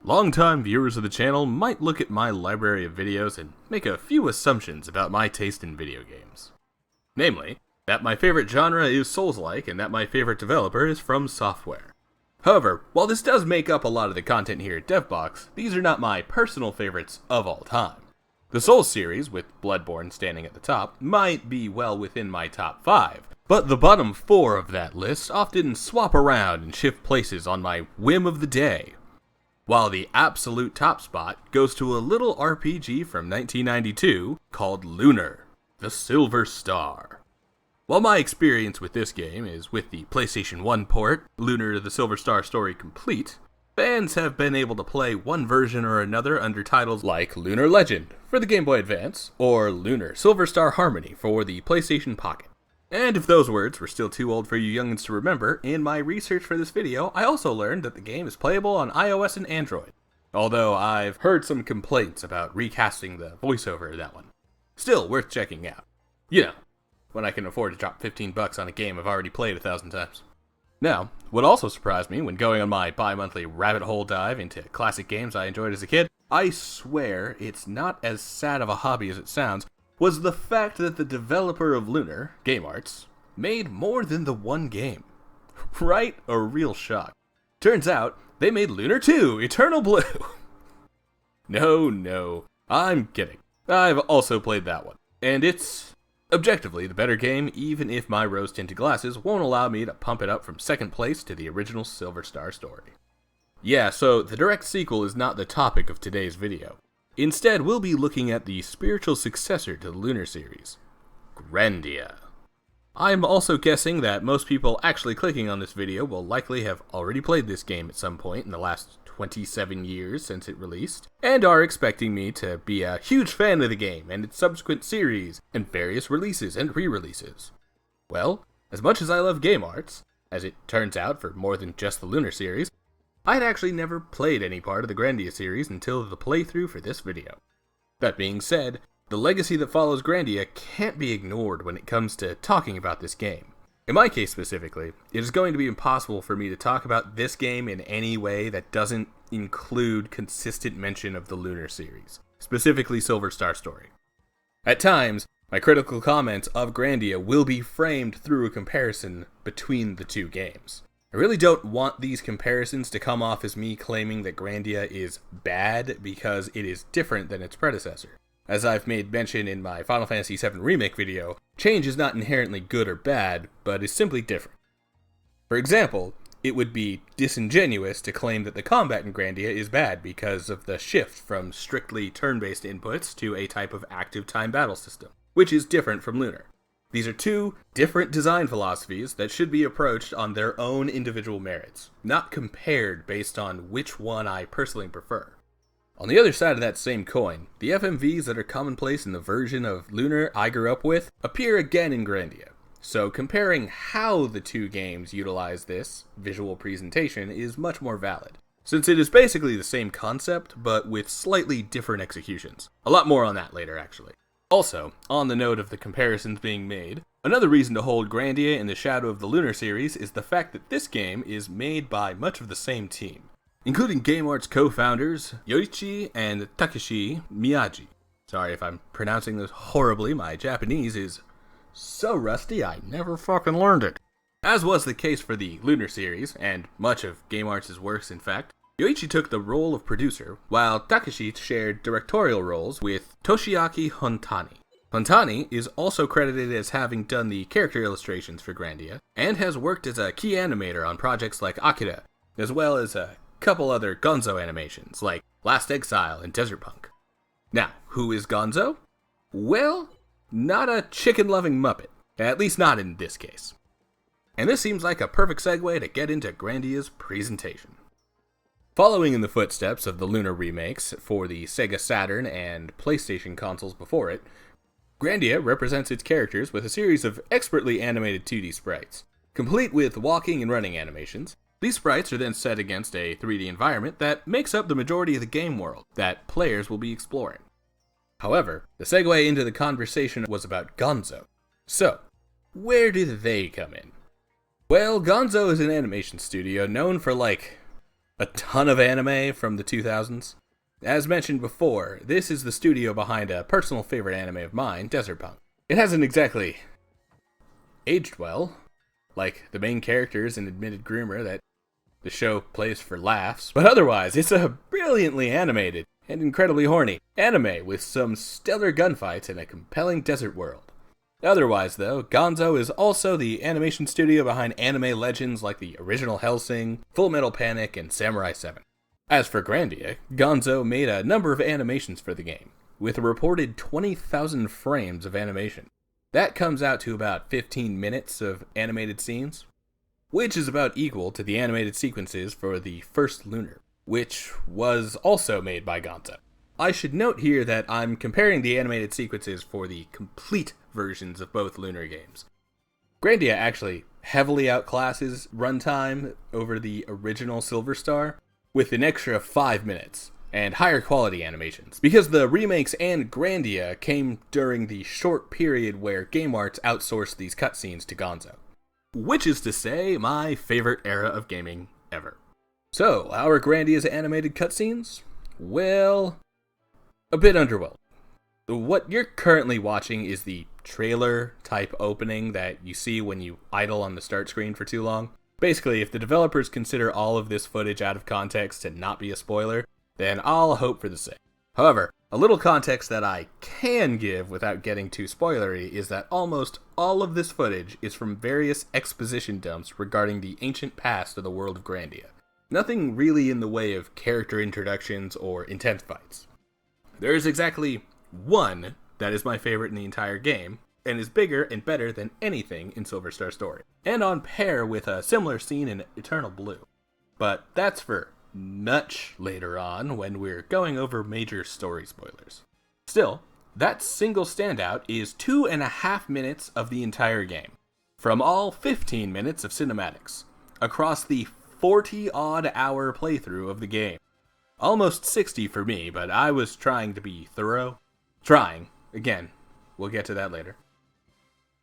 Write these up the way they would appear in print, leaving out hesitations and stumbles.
Longtime viewers of the channel might look at my library of videos and make a few assumptions about my taste in video games. Namely, that my favorite genre is Souls-like and that my favorite developer is From Software. However, while this does make up a lot of the content here at DevBox, these are not my personal favorites of all time. The Souls series, with Bloodborne standing at the top, might be well within my top 5, but the bottom 4 of that list often swap around and shift places on my whim of the day. While the absolute top spot goes to a little RPG from 1992 called Lunar, the Silver Star. While my experience with this game is with the PlayStation 1 port, Lunar the Silver Star Story Complete, fans have been able to play one version or another under titles like Lunar Legend for the Game Boy Advance, or Lunar Silver Star Harmony for the PlayStation Pocket. And if those words were still too old for you youngins to remember, in my research for this video, I also learned that the game is playable on iOS and Android. Although I've heard some complaints about recasting the voiceover of that one. Still worth checking out. You know, when I can afford to drop $15 on a game I've already played 1,000 times. Now, what also surprised me when going on my bi-monthly rabbit hole dive into classic games I enjoyed as a kid, I swear it's not as sad of a hobby as it sounds, was the fact that the developer of Lunar, Game Arts, made more than the one game. Right? A real shock. Turns out, they made Lunar 2, Eternal Blue. No, I'm kidding. I've also played that one, and it's objectively the better game, even if my rose-tinted glasses won't allow me to pump it up from second place to the original Silver Star story. Yeah, so the direct sequel is not the topic of today's video. Instead, we'll be looking at the spiritual successor to the Lunar series, Grandia. I'm also guessing that most people actually clicking on this video will likely have already played this game at some point in the last 27 years since it released, and are expecting me to be a huge fan of the game and its subsequent series and various releases and re-releases. Well, as much as I love Game Arts, as it turns out for more than just the Lunar series, I'd actually never played any part of the Grandia series until the playthrough for this video. That being said, the legacy that follows Grandia can't be ignored when it comes to talking about this game. In my case specifically, it is going to be impossible for me to talk about this game in any way that doesn't include consistent mention of the Lunar series, specifically Silver Star Story. At times, my critical comments of Grandia will be framed through a comparison between the two games. I really don't want these comparisons to come off as me claiming that Grandia is bad because it is different than its predecessor. As I've made mention in my Final Fantasy VII Remake video, change is not inherently good or bad, but is simply different. For example, it would be disingenuous to claim that the combat in Grandia is bad because of the shift from strictly turn-based inputs to a type of active time battle system, which is different from Lunar. These are two different design philosophies that should be approached on their own individual merits, not compared based on which one I personally prefer. On the other side of that same coin, the FMVs that are commonplace in the version of Lunar I grew up with appear again in Grandia, so comparing how the two games utilize this visual presentation is much more valid, since it is basically the same concept, but with slightly different executions. A lot more on that later, actually. Also, on the note of the comparisons being made, another reason to hold Grandia in the shadow of the Lunar series is the fact that this game is made by much of the same team, including Game Arts co-founders Yoichi and Takeshi Miyagi. Sorry if I'm pronouncing this horribly, my Japanese is so rusty I never fucking learned it. As was the case for the Lunar series, and much of Game Arts' works in fact, Yoichi took the role of producer, while Takeshi shared directorial roles with Toshiaki Hontani. Hontani is also credited as having done the character illustrations for Grandia, and has worked as a key animator on projects like Akira, as well as a couple other Gonzo animations, like Last Exile and Desert Punk. Now, who is Gonzo? Well, not a chicken-loving Muppet, at least not in this case. And this seems like a perfect segue to get into Grandia's presentation. Following in the footsteps of the Lunar remakes for the Sega Saturn and PlayStation consoles before it, Grandia represents its characters with a series of expertly animated 2D sprites. Complete with walking and running animations, these sprites are then set against a 3D environment that makes up the majority of the game world that players will be exploring. However, the segue into the conversation was about Gonzo. So, where do they come in? Well, Gonzo is an animation studio known for, a ton of anime from the 2000s. As mentioned before, this is the studio behind a personal favorite anime of mine, Desert Punk. It hasn't exactly aged well, like the main character is an admitted groomer that the show plays for laughs, but otherwise, it's a brilliantly animated and incredibly horny anime with some stellar gunfights and a compelling desert world. Otherwise, though, Gonzo is also the animation studio behind anime legends like the original Hellsing, Full Metal Panic, and Samurai 7. As for Grandia, Gonzo made a number of animations for the game, with a reported 20,000 frames of animation. That comes out to about 15 minutes of animated scenes, which is about equal to the animated sequences for the first Lunar, which was also made by Gonzo. I should note here that I'm comparing the animated sequences for the complete versions of both Lunar games. Grandia actually heavily outclasses runtime over the original Silver Star, with an extra 5 minutes, and higher quality animations, because the remakes and Grandia came during the short period where GameArts outsourced these cutscenes to Gonzo. Which is to say, my favorite era of gaming ever. So, how are Grandia's animated cutscenes? Well, a bit underwhelming. What you're currently watching is the trailer-type opening that you see when you idle on the start screen for too long. Basically, if the developers consider all of this footage out of context to not be a spoiler, then I'll hope for the same. However, a little context that I can give without getting too spoilery is that almost all of this footage is from various exposition dumps regarding the ancient past of the world of Grandia. Nothing really in the way of character introductions or intense fights. There is exactly one that is my favorite in the entire game, and is bigger and better than anything in Silver Star Story, and on par with a similar scene in Eternal Blue. But that's for much later on when we're going over major story spoilers. Still, that single standout is 2.5 minutes of the entire game, from all 15 minutes of cinematics, across the 40-odd hour playthrough of the game. Almost 60 for me, but I was trying to be thorough. Again, we'll get to that later.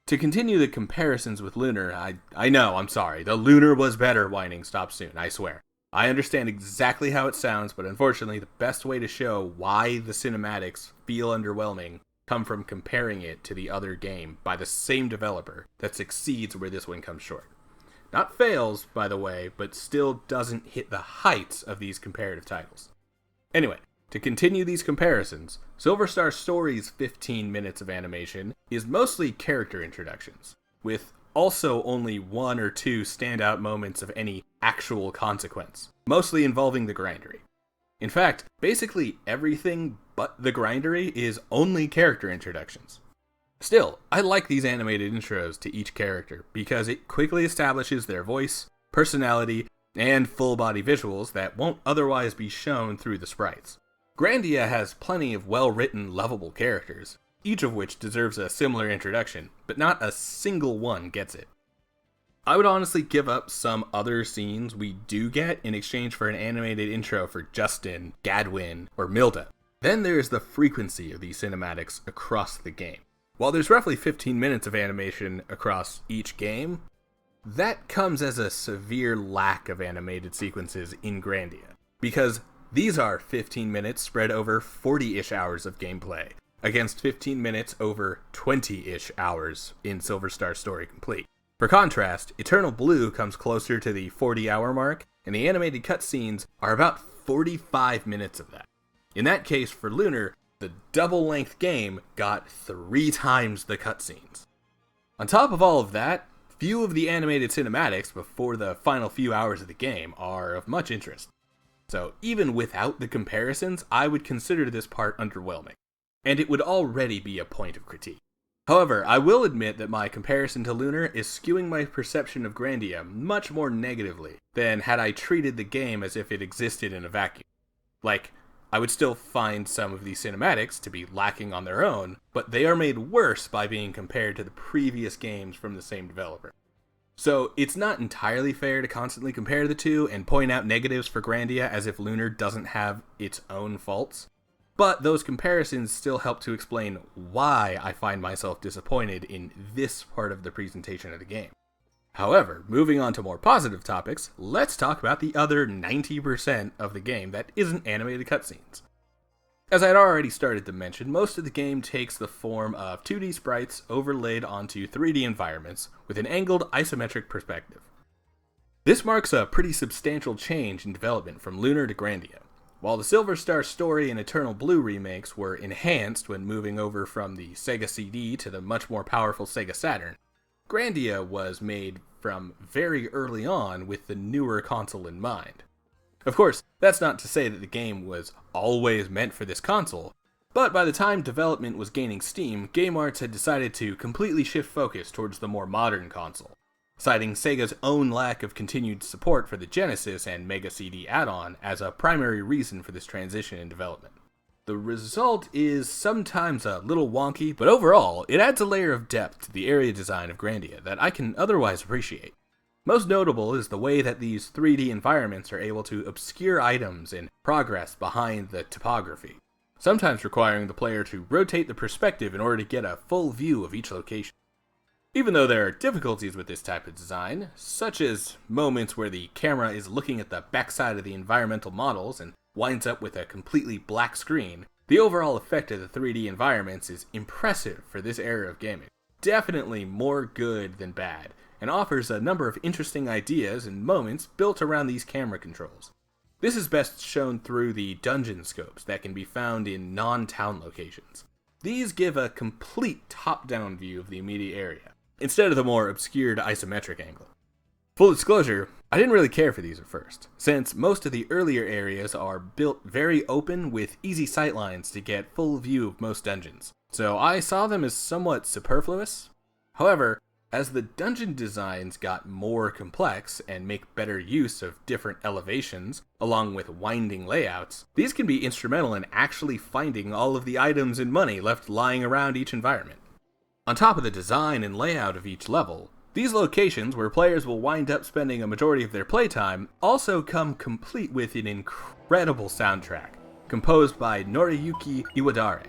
To continue the comparisons with Lunar, I know, I'm sorry, the Lunar was better whining stop soon, I swear. I understand exactly how it sounds, but unfortunately the best way to show why the cinematics feel underwhelming come from comparing it to the other game by the same developer that succeeds where this one comes short. Not fails, by the way, but still doesn't hit the heights of these comparative titles. Anyway, to continue these comparisons, Silver Star Story's 15 minutes of animation is mostly character introductions, with also only 1 or 2 standout moments of any actual consequence, mostly involving the grindery. In fact, basically everything but the grindery is only character introductions. Still, I like these animated intros to each character because it quickly establishes their voice, personality, and full-body visuals that won't otherwise be shown through the sprites. Grandia has plenty of well-written, lovable characters, each of which deserves a similar introduction, but not a single one gets it. I would honestly give up some other scenes we do get in exchange for an animated intro for Justin, Gadwin, or Milda. Then there's the frequency of these cinematics across the game. While there's roughly 15 minutes of animation across each game, that comes as a severe lack of animated sequences in Grandia, because these are 15 minutes spread over 40-ish hours of gameplay, against 15 minutes over 20-ish hours in Silver Star Story Complete. For contrast, Eternal Blue comes closer to the 40-hour mark, and the animated cutscenes are about 45 minutes of that. In that case, for Lunar, the double-length game got 3 times the cutscenes. On top of all of that, few of the animated cinematics before the final few hours of the game are of much interest. So even without the comparisons, I would consider this part underwhelming, and it would already be a point of critique. However, I will admit that my comparison to Lunar is skewing my perception of Grandia much more negatively than had I treated the game as if it existed in a vacuum. Like, I would still find some of these cinematics to be lacking on their own, but they are made worse by being compared to the previous games from the same developer. So it's not entirely fair to constantly compare the two and point out negatives for Grandia as if Lunar doesn't have its own faults, but those comparisons still help to explain why I find myself disappointed in this part of the presentation of the game. However, moving on to more positive topics, let's talk about the other 90% of the game that isn't animated cutscenes. As I had already started to mention, most of the game takes the form of 2D sprites overlaid onto 3D environments with an angled isometric perspective. This marks a pretty substantial change in development from Lunar to Grandia. While the Silver Star Story and Eternal Blue remakes were enhanced when moving over from the Sega CD to the much more powerful Sega Saturn, Grandia was made from very early on with the newer console in mind. Of course, that's not to say that the game was always meant for this console, but by the time development was gaining steam, Game Arts had decided to completely shift focus towards the more modern console, citing Sega's own lack of continued support for the Genesis and Mega CD add-on as a primary reason for this transition in development. The result is sometimes a little wonky, but overall, it adds a layer of depth to the area design of Grandia that I can otherwise appreciate. Most notable is the way that these 3D environments are able to obscure items and progress behind the topography, sometimes requiring the player to rotate the perspective in order to get a full view of each location. Even though there are difficulties with this type of design, such as moments where the camera is looking at the backside of the environmental models and winds up with a completely black screen, the overall effect of the 3D environments is impressive for this era of gaming. Definitely more good than bad, and offers a number of interesting ideas and moments built around these camera controls. This is best shown through the dungeon scopes that can be found in non-town locations. These give a complete top-down view of the immediate area, instead of the more obscured isometric angle. Full disclosure, I didn't really care for these at first, since most of the earlier areas are built very open with easy sightlines to get full view of most dungeons, so I saw them as somewhat superfluous. However, as the dungeon designs got more complex and make better use of different elevations, along with winding layouts, these can be instrumental in actually finding all of the items and money left lying around each environment. On top of the design and layout of each level, these locations where players will wind up spending a majority of their playtime also come complete with an incredible soundtrack, composed by Noriyuki Iwadare.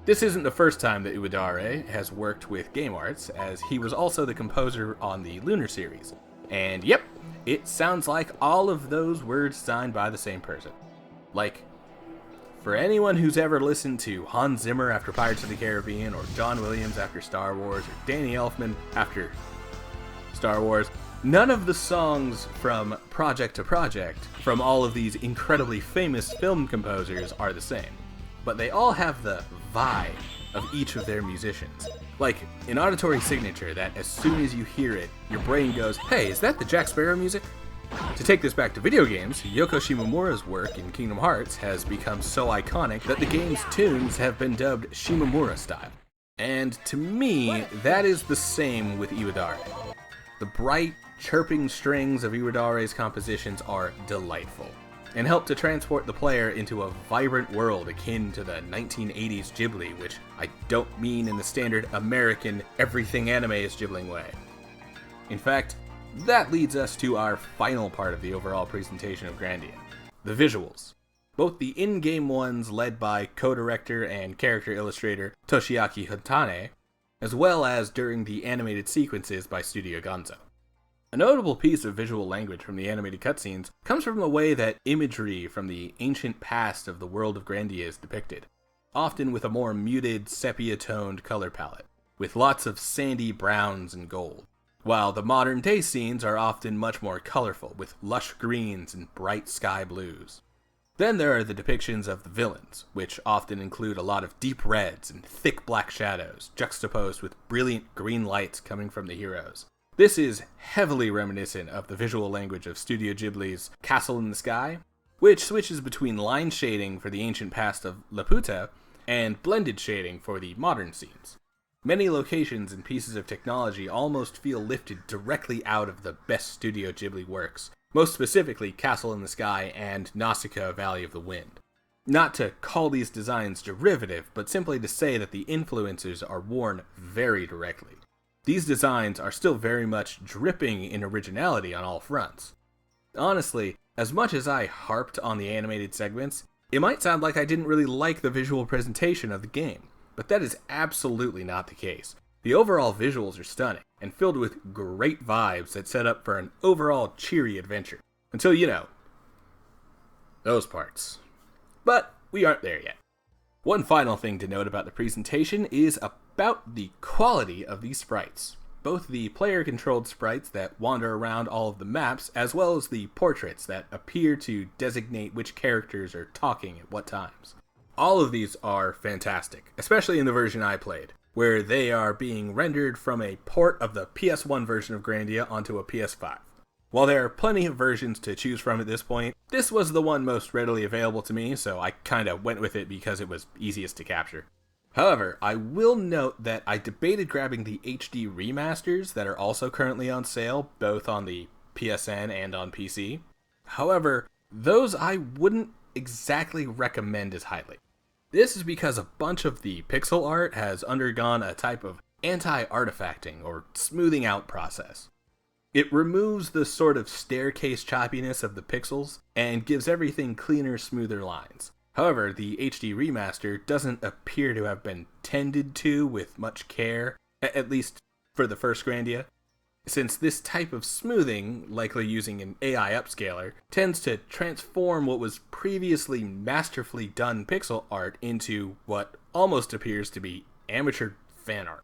This isn't the first time that Iwadare has worked with Game Arts, as he was also the composer on the Lunar series. And yep, it sounds like all of those were designed by the same person. Like, for anyone who's ever listened to Hans Zimmer after Pirates of the Caribbean, or John Williams after Star Wars, or Danny Elfman after Star Wars, none of the songs from project to project from all of these incredibly famous film composers are the same. But they all have the vibe of each of their musicians. Like an auditory signature that as soon as you hear it, your brain goes, hey, is that the Jack Sparrow music? To take this back to video games, Yoko Shimomura's work in Kingdom Hearts has become so iconic that the game's tunes have been dubbed Shimomura style. And to me, that is the same with Iwadare. The bright, chirping strings of Iwadare's compositions are delightful, and help to transport the player into a vibrant world akin to the 1980s Ghibli, which I don't mean in the standard American everything anime is Ghibli way. In fact, that leads us to our final part of the overall presentation of Grandia, the visuals. Both the in-game ones led by co-director and character illustrator Toshiaki Hotane, as well as during the animated sequences by Studio Gonzo. A notable piece of visual language from the animated cutscenes comes from the way that imagery from the ancient past of the world of Grandia is depicted, often with a more muted, sepia-toned color palette, with lots of sandy browns and gold, while the modern-day scenes are often much more colorful, with lush greens and bright sky blues. Then there are the depictions of the villains, which often include a lot of deep reds and thick black shadows, juxtaposed with brilliant green lights coming from the heroes. This is heavily reminiscent of the visual language of Studio Ghibli's Castle in the Sky, which switches between line shading for the ancient past of Laputa and blended shading for the modern scenes. Many locations and pieces of technology almost feel lifted directly out of the best Studio Ghibli works, most specifically Castle in the Sky and Nausicaa Valley of the Wind. Not to call these designs derivative, but simply to say that the influences are worn very directly. These designs are still very much dripping in originality on all fronts. Honestly, as much as I harped on the animated segments, it might sound like I didn't really like the visual presentation of the game, but that is absolutely not the case. The overall visuals are stunning, and filled with great vibes that set up for an overall cheery adventure. Until, those parts. But we aren't there yet. One final thing to note about the presentation is about the quality of these sprites. Both the player-controlled sprites that wander around all of the maps, as well as the portraits that appear to designate which characters are talking at what times. All of these are fantastic, especially in the version I played, where they are being rendered from a port of the PS1 version of Grandia onto a PS5. While there are plenty of versions to choose from at this point, this was the one most readily available to me, so I kinda went with it because it was easiest to capture. However, I will note that I debated grabbing the HD remasters that are also currently on sale, both on the PSN and on PC. However, those I wouldn't exactly recommend as highly. This is because a bunch of the pixel art has undergone a type of anti-artifacting or smoothing out process. It removes the sort of staircase choppiness of the pixels and gives everything cleaner, smoother lines. However, the HD remaster doesn't appear to have been tended to with much care, at least for the first Grandia, since this type of smoothing, likely using an AI upscaler, tends to transform what was previously masterfully done pixel art into what almost appears to be amateur fan art.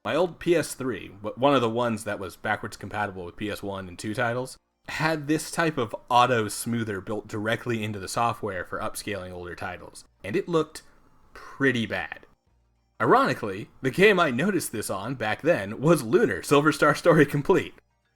My old PS3, one of the ones that was backwards compatible with PS1 and 2 titles, had this type of auto smoother built directly into the software for upscaling older titles, and it looked pretty bad. Ironically, the game I noticed this on back then was Lunar Silver Star Story Complete.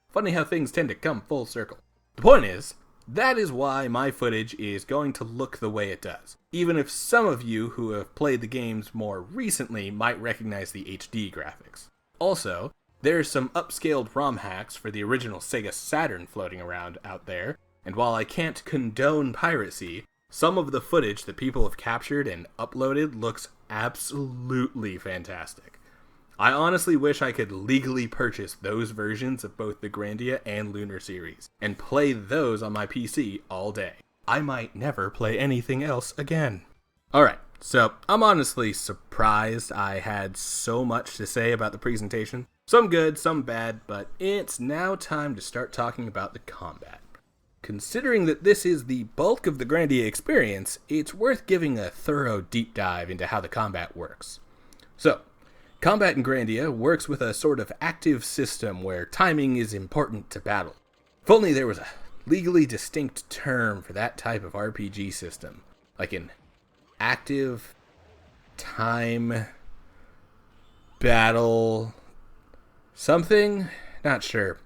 Funny how things tend to come full circle. The point is, that is why my footage is going to look the way it does, even if some of you who have played the games more recently might recognize the HD graphics. Also, there's some upscaled ROM hacks for the original Sega Saturn floating around out there, and while I can't condone piracy, some of the footage that people have captured and uploaded looks absolutely fantastic. I honestly wish I could legally purchase those versions of both the Grandia and Lunar series, and play those on my PC all day. I might never play anything else again. Alright, so I'm honestly surprised I had so much to say about the presentation. Some good, some bad, but it's now time to start talking about the combat. Considering that this is the bulk of the Grandia experience, it's worth giving a thorough deep dive into how the combat works. So, combat in Grandia works with a sort of active system where timing is important to battle. If only there was a legally distinct term for that type of RPG system, like an active time battle something? Not sure.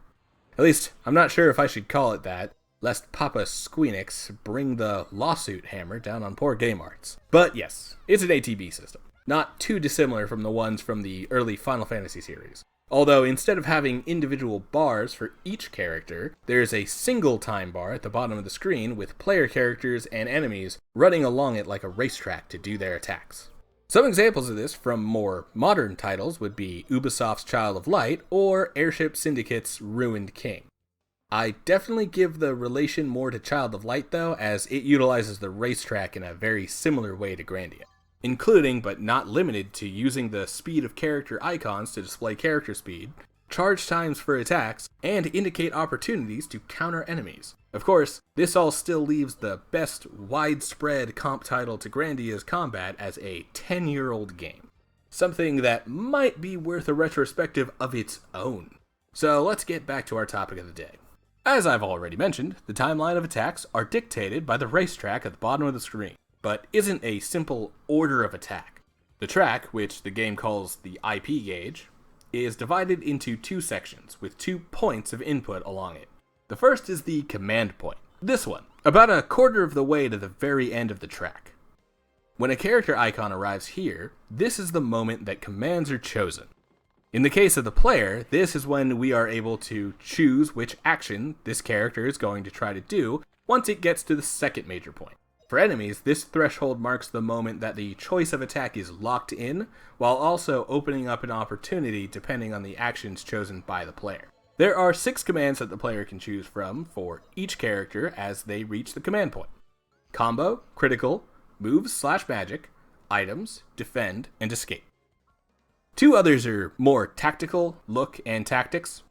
At least, I'm not sure if I should call it that, lest Papa Squeenix bring the lawsuit hammer down on poor Game Arts. But yes, it's an ATB system. Not too dissimilar from the ones from the early Final Fantasy series. Although instead of having individual bars for each character, there's a single time bar at the bottom of the screen with player characters and enemies running along it like a racetrack to do their attacks. Some examples of this from more modern titles would be Ubisoft's Child of Light or Airship Syndicate's Ruined King. I definitely give the relation more to Child of Light though, as it utilizes the racetrack in a very similar way to Grandia, including but not limited to using the speed of character icons to display character speed, charge times for attacks, and indicate opportunities to counter enemies. Of course, this all still leaves the best widespread comp title to Grandia's combat as a 10-year-old game. Something that might be worth a retrospective of its own. So let's get back to our topic of the day. As I've already mentioned, the timeline of attacks are dictated by the racetrack at the bottom of the screen, but isn't a simple order of attack. The track, which the game calls the IP gauge, is divided into two sections with 2 points of input along it. The first is the command point. This one, about a quarter of the way to the very end of the track. When a character icon arrives here, this is the moment that commands are chosen. In the case of the player, this is when we are able to choose which action this character is going to try to do once it gets to the second major point. For enemies, this threshold marks the moment that the choice of attack is locked in, while also opening up an opportunity depending on the actions chosen by the player. There are 6 commands that the player can choose from for each character as they reach the command point. Combo, critical, moves/magic, items, defend, and escape. Two others are more tactical, look and tactics.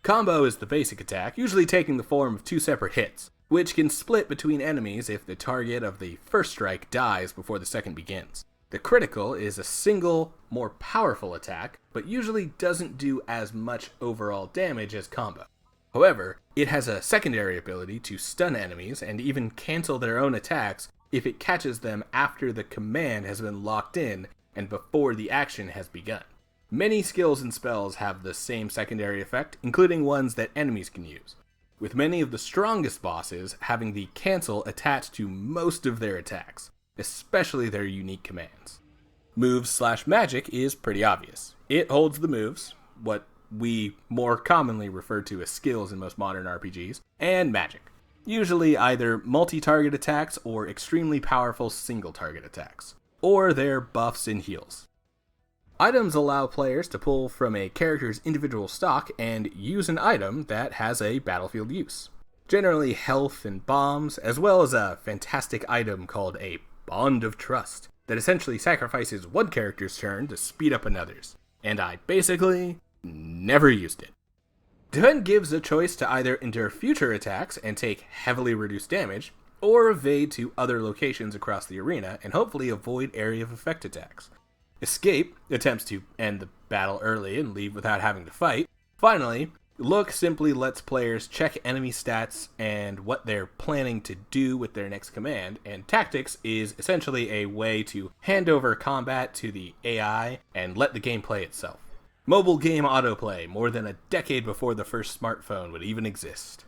Combo is the basic attack, usually taking the form of two separate hits, which can split between enemies if the target of the first strike dies before the second begins. The critical is a single, more powerful attack, but usually doesn't do as much overall damage as combo. However, it has a secondary ability to stun enemies and even cancel their own attacks if it catches them after the command has been locked in and before the action has begun. Many skills and spells have the same secondary effect, including ones that enemies can use, with many of the strongest bosses having the cancel attached to most of their attacks, especially their unique commands. Moves/magic is pretty obvious. It holds the moves, what we more commonly refer to as skills in most modern RPGs, and magic, usually either multi-target attacks or extremely powerful single-target attacks, or their buffs and heals. Items allow players to pull from a character's individual stock and use an item that has a battlefield use. Generally health and bombs, as well as a fantastic item called a Bond of Trust, that essentially sacrifices one character's turn to speed up another's, and I basically never used it. Defend gives a choice to either endure future attacks and take heavily reduced damage, or evade to other locations across the arena and hopefully avoid area of effect attacks. Escape attempts to end the battle early and leave without having to fight. Finally, Look simply lets players check enemy stats and what they're planning to do with their next command, and Tactics is essentially a way to hand over combat to the AI and let the game play itself. Mobile game autoplay more than a decade before the first smartphone would even exist.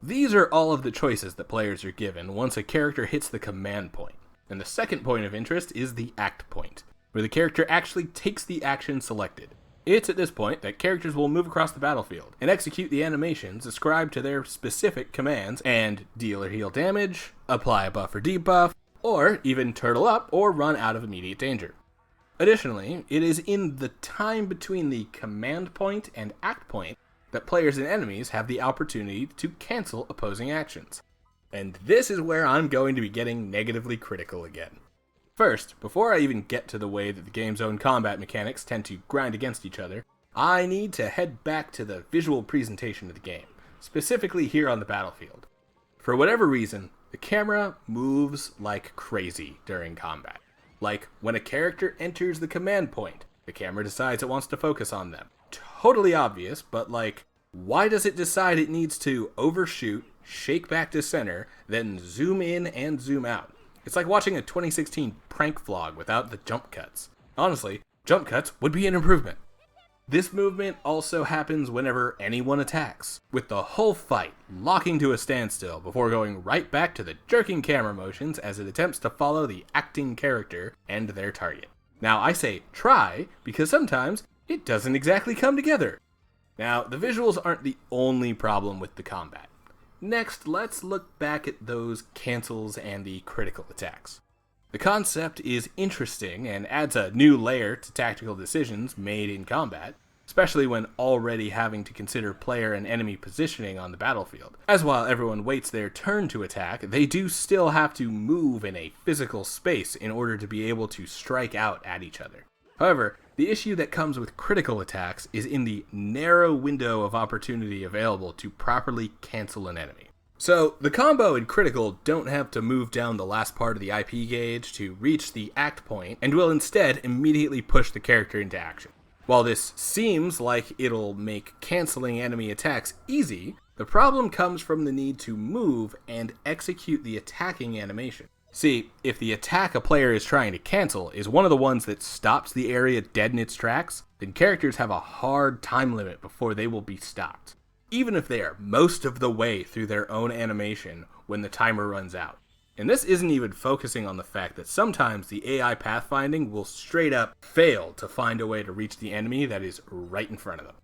These are all of the choices that players are given once a character hits the command point, and the second point of interest is the act point, where the character actually takes the action selected. It's at this point that characters will move across the battlefield and execute the animations ascribed to their specific commands and deal or heal damage, apply a buff or debuff, or even turtle up or run out of immediate danger. Additionally, it is in the time between the command point and act point that players and enemies have the opportunity to cancel opposing actions. And this is where I'm going to be getting negatively critical again. First, before I even get to the way that the game's own combat mechanics tend to grind against each other, I need to head back to the visual presentation of the game, specifically here on the battlefield. For whatever reason, the camera moves like crazy during combat. Like, when a character enters the command point, the camera decides it wants to focus on them. Totally obvious, but why does it decide it needs to overshoot, shake back to center, then zoom in and zoom out? It's like watching a 2016 prank vlog without the jump cuts. Honestly, jump cuts would be an improvement. This movement also happens whenever anyone attacks, with the whole fight locking to a standstill before going right back to the jerking camera motions as it attempts to follow the acting character and their target. Now, I say try because sometimes it doesn't exactly come together. Now, the visuals aren't the only problem with the combat. Next, let's look back at those cancels and the critical attacks. The concept is interesting and adds a new layer to tactical decisions made in combat, especially when already having to consider player and enemy positioning on the battlefield. As while everyone waits their turn to attack, they do still have to move in a physical space in order to be able to strike out at each other. However, the issue that comes with critical attacks is in the narrow window of opportunity available to properly cancel an enemy. So, the combo and critical don't have to move down the last part of the IP gauge to reach the act point, and will instead immediately push the character into action. While this seems like it'll make canceling enemy attacks easy, the problem comes from the need to move and execute the attacking animation. See, if the attack a player is trying to cancel is one of the ones that stops the area dead in its tracks, then characters have a hard time limit before they will be stopped, even if they are most of the way through their own animation when the timer runs out. And this isn't even focusing on the fact that sometimes the AI pathfinding will straight up fail to find a way to reach the enemy that is right in front of them,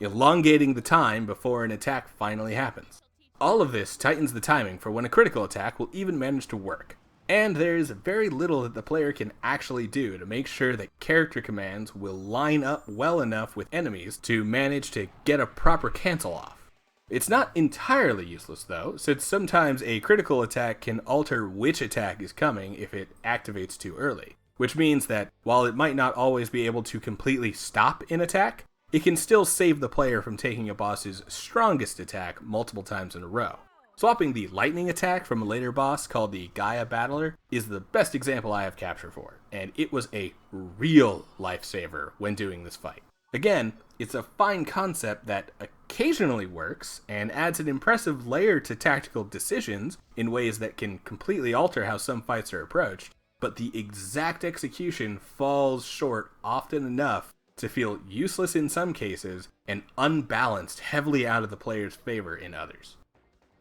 elongating the time before an attack finally happens. All of this tightens the timing for when a critical attack will even manage to work. And there's very little that the player can actually do to make sure that character commands will line up well enough with enemies to manage to get a proper cancel off. It's not entirely useless though, since sometimes a critical attack can alter which attack is coming if it activates too early, which means that while it might not always be able to completely stop an attack, it can still save the player from taking a boss's strongest attack multiple times in a row. Swapping the lightning attack from a later boss called the Gaia Battler is the best example I have capture for, and it was a real lifesaver when doing this fight. Again, it's a fine concept that occasionally works and adds an impressive layer to tactical decisions in ways that can completely alter how some fights are approached, but the exact execution falls short often enough to feel useless in some cases and unbalanced heavily out of the player's favor in others.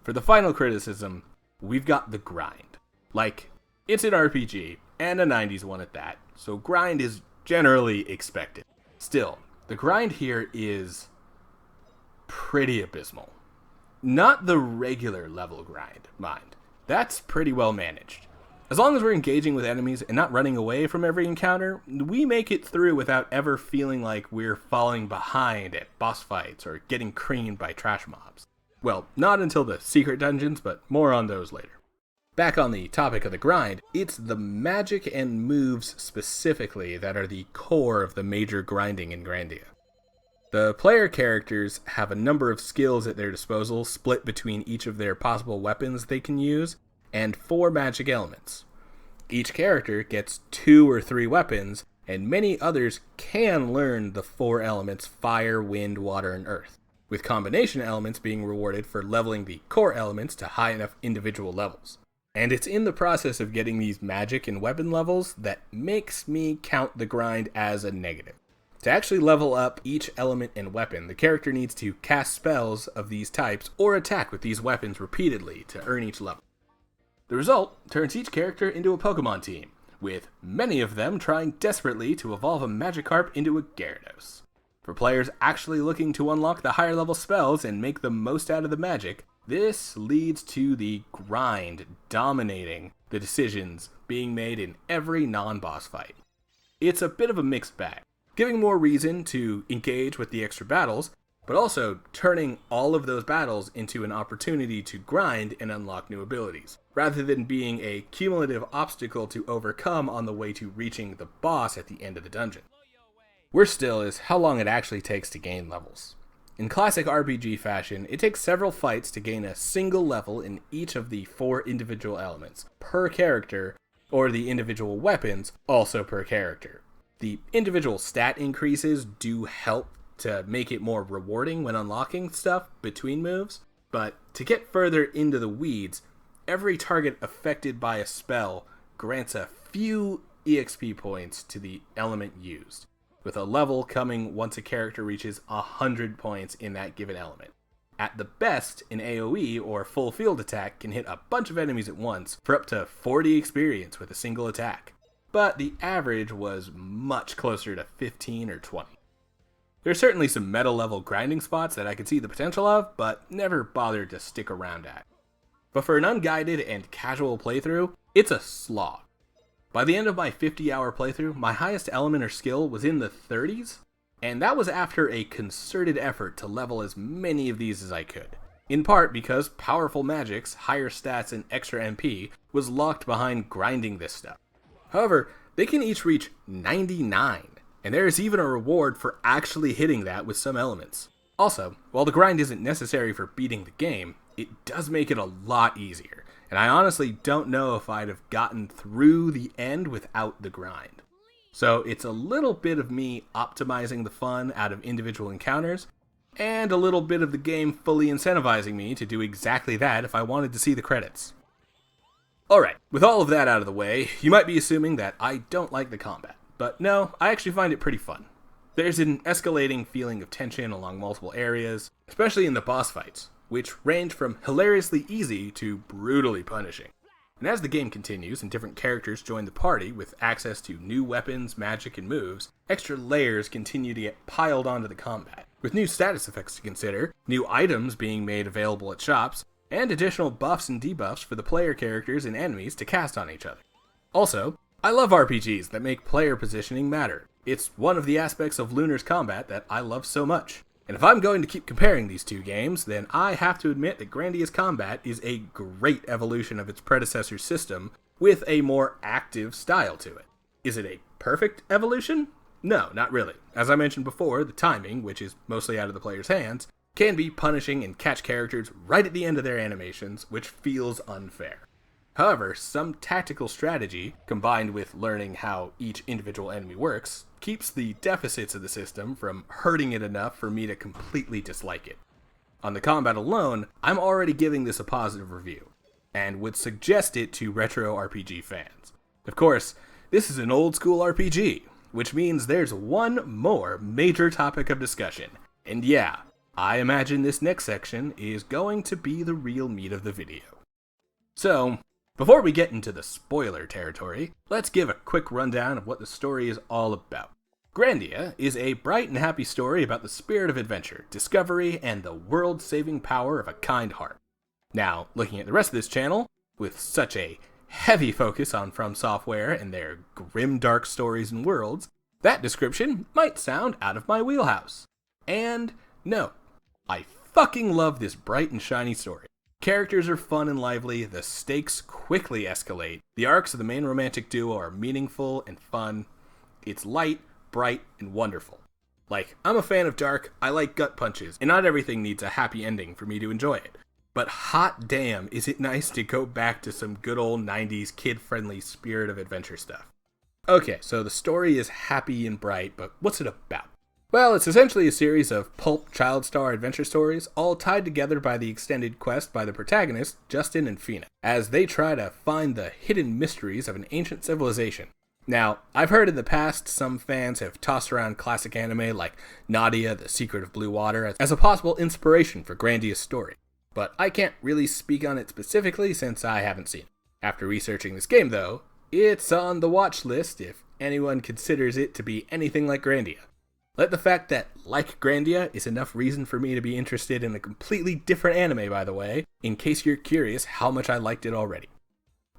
For the final criticism, we've got the grind. Like, it's an RPG, and a 90s one at that, so grind is generally expected. Still, the grind here is pretty abysmal. Not the regular level grind, mind. That's pretty well managed. As long as we're engaging with enemies and not running away from every encounter, we make it through without ever feeling like we're falling behind at boss fights or getting creamed by trash mobs. Well, not until the secret dungeons, but more on those later. Back on the topic of the grind, it's the magic and moves specifically that are the core of the major grinding in Grandia. The player characters have a number of skills at their disposal split between each of their possible weapons they can use, and 4 magic elements. Each character gets 2 or 3 weapons, and many others can learn the 4 elements fire, wind, water, and earth, with combination elements being rewarded for leveling the core elements to high enough individual levels. And it's in the process of getting these magic and weapon levels that makes me count the grind as a negative. To actually level up each element and weapon, the character needs to cast spells of these types or attack with these weapons repeatedly to earn each level. The result turns each character into a Pokemon team, with many of them trying desperately to evolve a Magikarp into a Gyarados. For players actually looking to unlock the higher level spells and make the most out of the magic, this leads to the grind dominating the decisions being made in every non-boss fight. It's a bit of a mixed bag, giving more reason to engage with the extra battles, but also turning all of those battles into an opportunity to grind and unlock new abilities, rather than being a cumulative obstacle to overcome on the way to reaching the boss at the end of the dungeon. Worse still is how long it actually takes to gain levels. In classic RPG fashion, it takes several fights to gain a single level in each of the 4 individual elements, per character, or the individual weapons, also per character. The individual stat increases do help to make it more rewarding when unlocking stuff between moves, but to get further into the weeds, every target affected by a spell grants a few EXP points to the element used, with a level coming once a character reaches 100 points in that given element. At the best, an AoE or full field attack can hit a bunch of enemies at once for up to 40 experience with a single attack, but the average was much closer to 15 or 20. There's certainly some meta level grinding spots that I could see the potential of, but never bothered to stick around at. But for an unguided and casual playthrough, it's a slog. By the end of my 50-hour playthrough, my highest element or skill was in the 30s, and that was after a concerted effort to level as many of these as I could. In part because powerful magics, higher stats, and extra MP was locked behind grinding this stuff. However, they can each reach 99, and there is even a reward for actually hitting that with some elements. Also, while the grind isn't necessary for beating the game, it does make it a lot easier, and I honestly don't know if I'd have gotten through the end without the grind. So it's a little bit of me optimizing the fun out of individual encounters, and a little bit of the game fully incentivizing me to do exactly that if I wanted to see the credits. Alright, with all of that out of the way, you might be assuming that I don't like the combat, but no, I actually find it pretty fun. There's an escalating feeling of tension along multiple areas, especially in the boss fights, which range from hilariously easy to brutally punishing. And as the game continues and different characters join the party with access to new weapons, magic, and moves, extra layers continue to get piled onto the combat, with new status effects to consider, new items being made available at shops, and additional buffs and debuffs for the player characters and enemies to cast on each other. Also, I love RPGs that make player positioning matter. It's one of the aspects of Lunar's combat that I love so much. And if I'm going to keep comparing these two games, then I have to admit that Grandia's combat is a great evolution of its predecessor's system with a more active style to it. Is it a perfect evolution? No, not really. As I mentioned before, the timing, which is mostly out of the player's hands, can be punishing and catch characters right at the end of their animations, which feels unfair. However, some tactical strategy, combined with learning how each individual enemy works, keeps the deficits of the system from hurting it enough for me to completely dislike it. On the combat alone, I'm already giving this a positive review, and would suggest it to retro RPG fans. Of course, this is an old school RPG, which means there's one more major topic of discussion, and yeah, I imagine this next section is going to be the real meat of the video. So, before we get into the spoiler territory, let's give a quick rundown of what the story is all about. Grandia is a bright and happy story about the spirit of adventure, discovery, and the world-saving power of a kind heart. Now, looking at the rest of this channel, with such a heavy focus on From Software and their grim dark stories and worlds, that description might sound out of my wheelhouse. And no, I fucking love this bright and shiny story. Characters are fun and lively, the stakes quickly escalate, the arcs of the main romantic duo are meaningful and fun, it's light, bright, and wonderful. Like, I'm a fan of dark, I like gut punches, and not everything needs a happy ending for me to enjoy it. But hot damn, is it nice to go back to some good old 90s kid-friendly spirit of adventure stuff. Okay, so the story is happy and bright, but what's it about? Well, it's essentially a series of pulp child star adventure stories, all tied together by the extended quest by the protagonists, Justin and Fina, as they try to find the hidden mysteries of an ancient civilization. Now, I've heard in the past some fans have tossed around classic anime like Nadia, The Secret of Blue Water, as a possible inspiration for Grandia's story, but I can't really speak on it specifically since I haven't seen it. After researching this game, though, it's on the watch list if anyone considers it to be anything like Grandia. Let the fact that, like Grandia, is enough reason for me to be interested in a completely different anime, by the way, in case you're curious how much I liked it already.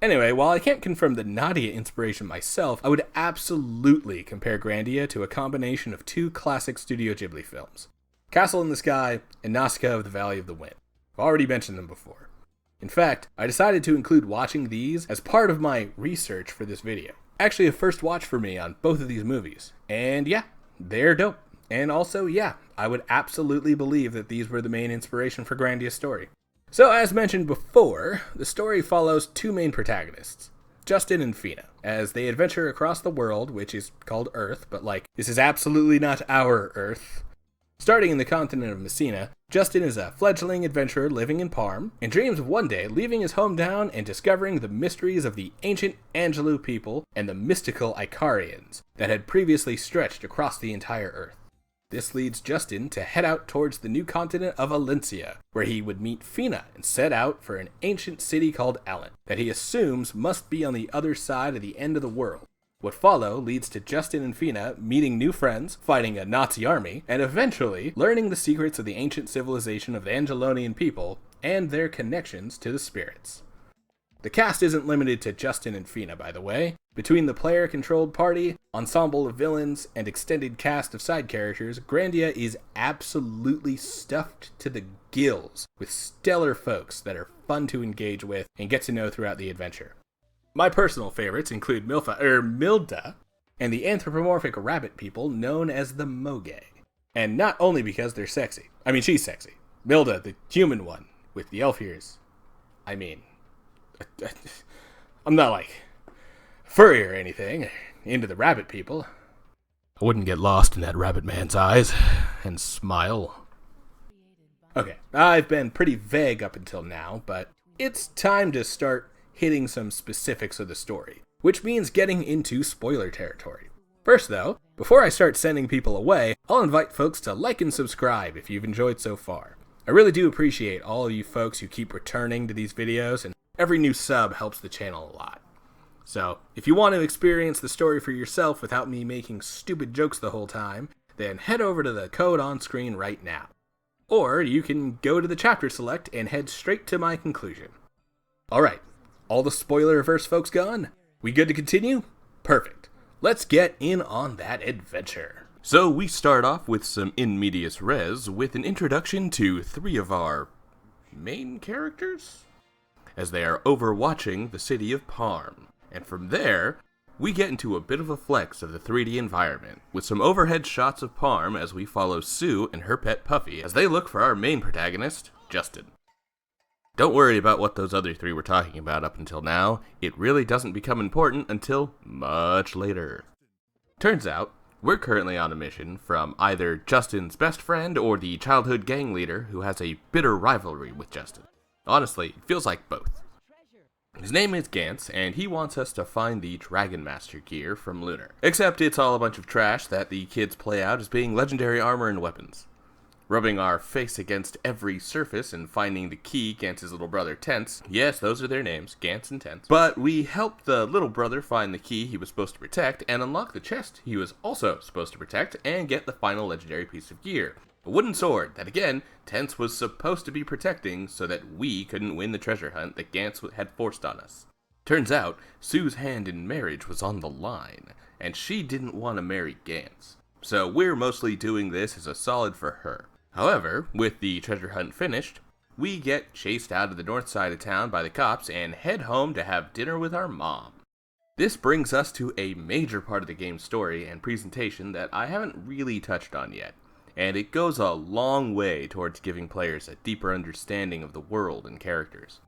Anyway, while I can't confirm the Nadia inspiration myself, I would absolutely compare Grandia to a combination of two classic Studio Ghibli films, Castle in the Sky and Nausicaa of the Valley of the Wind. I've already mentioned them before. In fact, I decided to include watching these as part of my research for this video. Actually a first watch for me on both of these movies, and yeah, they're dope. And also, yeah, I would absolutely believe that these were the main inspiration for Grandia's story. So, as mentioned before, the story follows two main protagonists, Justin and Fina, as they adventure across the world, which is called Earth, but this is absolutely not our Earth. Starting in the continent of Messina, Justin is a fledgling adventurer living in Parm, and dreams of one day leaving his hometown and discovering the mysteries of the ancient Angelou people and the mystical Icarians that had previously stretched across the entire Earth. This leads Justin to head out towards the new continent of Valencia, where he would meet Fina and set out for an ancient city called Ellen, that he assumes must be on the other side of the end of the world. What follow leads to Justin and Fina meeting new friends, fighting a Nazi army, and eventually learning the secrets of the ancient civilization of the Angelonian people and their connections to the spirits. The cast isn't limited to Justin and Fina, by the way. Between the player-controlled party, ensemble of villains, and extended cast of side characters, Grandia is absolutely stuffed to the gills with stellar folks that are fun to engage with and get to know throughout the adventure. My personal favorites include Milda and the anthropomorphic rabbit people known as the Moge. And not only because they're sexy. I mean, she's sexy. Milda, the human one, with the elf ears. I mean, I'm not furry or anything, into the rabbit people. I wouldn't get lost in that rabbit man's eyes and smile. Okay, I've been pretty vague up until now, but it's time to start hitting some specifics of the story, which means getting into spoiler territory. First though, before I start sending people away, I'll invite folks to like and subscribe if you've enjoyed so far. I really do appreciate all of you folks who keep returning to these videos, and every new sub helps the channel a lot. So, if you want to experience the story for yourself without me making stupid jokes the whole time, then head over to the code on screen right now. Or you can go to the chapter select and head straight to my conclusion. Alright, all the spoiler-averse folks gone? We good to continue? Perfect. Let's get in on that adventure. So we start off with some in medias res with an introduction to three of our main characters, as they are overwatching the city of Parm. And from there, we get into a bit of a flex of the 3D environment, with some overhead shots of Parm as we follow Sue and her pet Puffy as they look for our main protagonist, Justin. Don't worry about what those other three were talking about up until now, it really doesn't become important until much later. Turns out, we're currently on a mission from either Justin's best friend or the childhood gang leader who has a bitter rivalry with Justin. Honestly, it feels like both. His name is Gantz, and he wants us to find the Dragon Master gear from Lunar. Except it's all a bunch of trash that the kids play out as being legendary armor and weapons. Rubbing our face against every surface and finding the key Gantz's little brother Tense. Yes, those are their names, Gantz and Tense. But we helped the little brother find the key he was supposed to protect and unlock the chest he was also supposed to protect and get the final legendary piece of gear. A wooden sword that, again, Tense was supposed to be protecting so that we couldn't win the treasure hunt that Gantz had forced on us. Turns out, Sue's hand in marriage was on the line, and she didn't want to marry Gantz. So we're mostly doing this as a solid for her. However, with the treasure hunt finished, we get chased out of the north side of town by the cops and head home to have dinner with our mom. This brings us to a major part of the game's story and presentation that I haven't really touched on yet, and it goes a long way towards giving players a deeper understanding of the world and characters.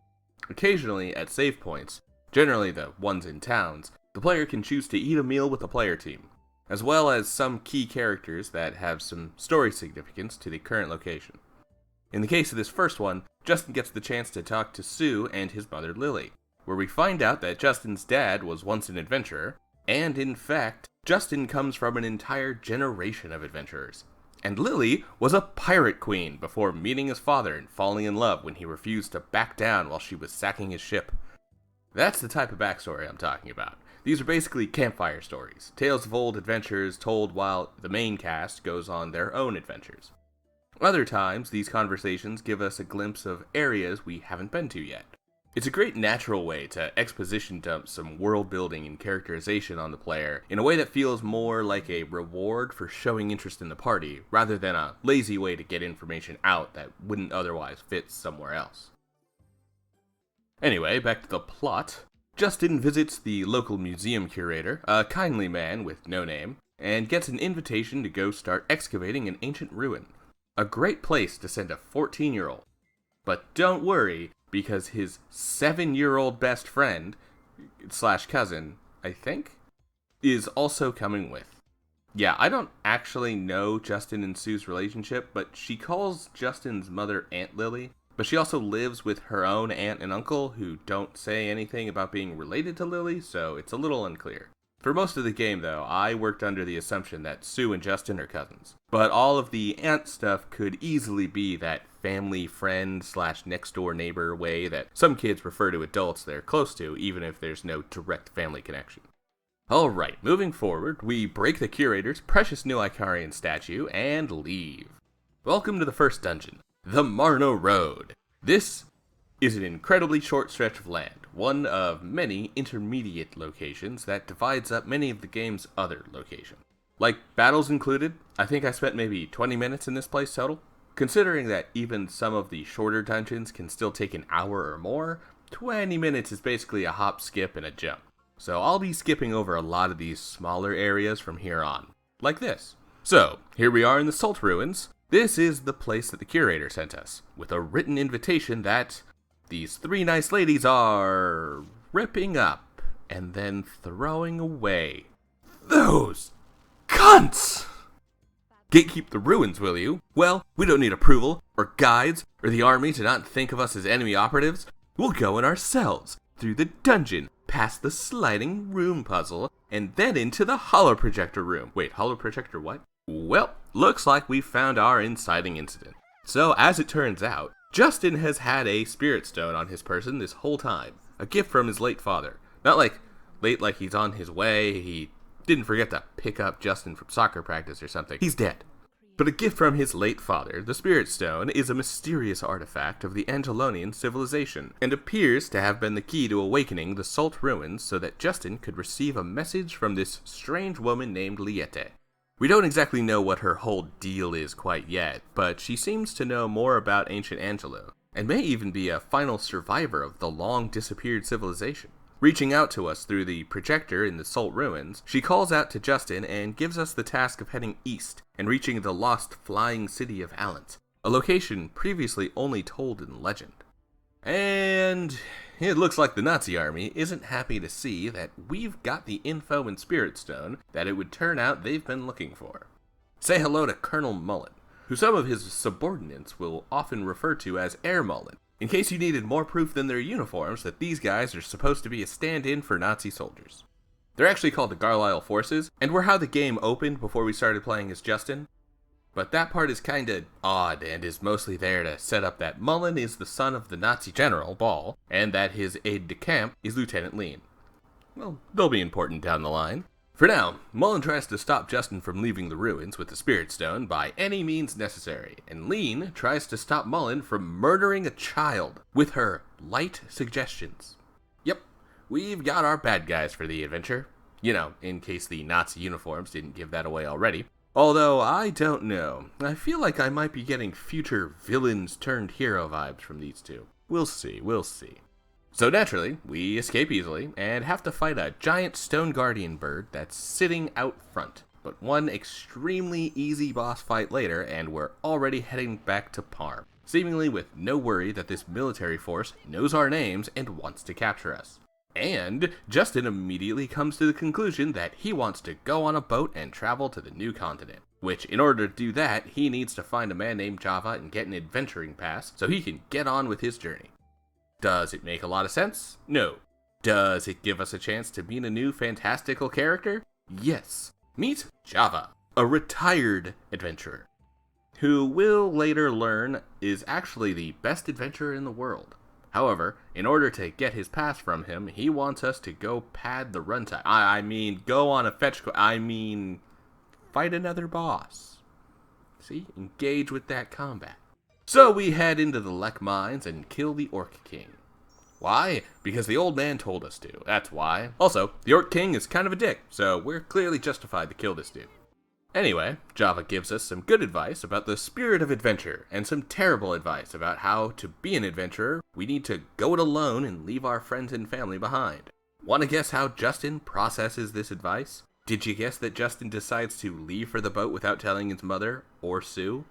Occasionally, at save points, generally the ones in towns, the player can choose to eat a meal with the player team, as well as some key characters that have some story significance to the current location. In the case of this first one, Justin gets the chance to talk to Sue and his mother Lily, where we find out that Justin's dad was once an adventurer, and in fact, Justin comes from an entire generation of adventurers. And Lily was a pirate queen before meeting his father and falling in love when he refused to back down while she was sacking his ship. That's the type of backstory I'm talking about. These are basically campfire stories, tales of old adventures told while the main cast goes on their own adventures. Other times, these conversations give us a glimpse of areas we haven't been to yet. It's a great natural way to exposition dump some world building and characterization on the player in a way that feels more like a reward for showing interest in the party, rather than a lazy way to get information out that wouldn't otherwise fit somewhere else. Anyway, back to the plot. Justin visits the local museum curator, a kindly man with no name, and gets an invitation to go start excavating an ancient ruin. A great place to send a 14-year-old. But don't worry, because his 7-year-old best friend, / cousin, I think, is also coming with. Yeah, I don't actually know Justin and Sue's relationship, but she calls Justin's mother Aunt Lily. But she also lives with her own aunt and uncle who don't say anything about being related to Lily, so it's a little unclear. For most of the game, though, I worked under the assumption that Sue and Justin are cousins. But all of the aunt stuff could easily be that family friend / next door neighbor way that some kids refer to adults they're close to, even if there's no direct family connection. Alright, moving forward, we break the curator's precious new Icarian statue and leave. Welcome to the first dungeon. The Marno Road. This is an incredibly short stretch of land, one of many intermediate locations that divides up many of the game's other locations. Like battles included, I think I spent maybe 20 minutes in this place total. Considering that even some of the shorter dungeons can still take an hour or more, 20 minutes is basically a hop, skip, and a jump. So I'll be skipping over a lot of these smaller areas from here on, like this. So, here we are in the Salt Ruins. This is the place that the curator sent us, with a written invitation that these 3 nice ladies are ripping up and then throwing away. Those cunts! Gatekeep the ruins, will you? Well, we don't need approval, or guides, or the army to not think of us as enemy operatives. We'll go in ourselves, through the dungeon, past the sliding room puzzle, and then into the holoprojector room. Wait, holoprojector what? Well, looks like we found our inciting incident. So, as it turns out, Justin has had a spirit stone on his person this whole time. A gift from his late father. Not like late like he's on his way, he didn't forget to pick up Justin from soccer practice or something. He's dead. But a gift from his late father, the Spirit Stone is a mysterious artifact of the Angelonian civilization, and appears to have been the key to awakening the Salt Ruins so that Justin could receive a message from this strange woman named Liette. We don't exactly know what her whole deal is quite yet, but she seems to know more about ancient Angelo, and may even be a final survivor of the long-disappeared civilization. Reaching out to us through the projector in the Salt Ruins, she calls out to Justin and gives us the task of heading east and reaching the lost flying city of Allant, a location previously only told in legend. And it looks like the Nazi army isn't happy to see that we've got the info in Spirit Stone that it would turn out they've been looking for. Say hello to Colonel Mullen, who some of his subordinates will often refer to as Air Mullen, in case you needed more proof than their uniforms that these guys are supposed to be a stand-in for Nazi soldiers. They're actually called the Garlisle Forces, and were how the game opened before we started playing as Justin. But that part is kinda odd, and is mostly there to set up that Mullen is the son of the Nazi general, Ball, and that his aide-de-camp is Lieutenant Lean. Well, they'll be important down the line. For now, Mullen tries to stop Justin from leaving the ruins with the Spirit Stone by any means necessary, and Lean tries to stop Mullen from murdering a child with her light suggestions. Yep, we've got our bad guys for the adventure. You know, in case the Nazi uniforms didn't give that away already. Although, I don't know. I feel like I might be getting future villains turned hero vibes from these two. We'll see. So naturally, we escape easily, and have to fight a giant stone guardian bird that's sitting out front. But one extremely easy boss fight later, and we're already heading back to Parm, seemingly with no worry that this military force knows our names and wants to capture us. And Justin immediately comes to the conclusion that he wants to go on a boat and travel to the new continent. Which, in order to do that, he needs to find a man named Java and get an adventuring pass so he can get on with his journey. Does it make a lot of sense? No. Does it give us a chance to meet a new fantastical character? Yes. Meet Java, a retired adventurer, who we'll later learn is actually the best adventurer in the world. However, in order to get his pass from him, he wants us to go pad the runtime. I mean, go on a fetch fight another boss. See? Engage with that combat. So we head into the Lek mines and kill the Orc King. Why? Because the old man told us to, that's why. Also, the Orc King is kind of a dick, so we're clearly justified to kill this dude. Anyway, Java gives us some good advice about the spirit of adventure, and some terrible advice about how to be an adventurer, we need to go it alone and leave our friends and family behind. Wanna guess how Justin processes this advice? Did you guess that Justin decides to leave for the boat without telling his mother, or Sue,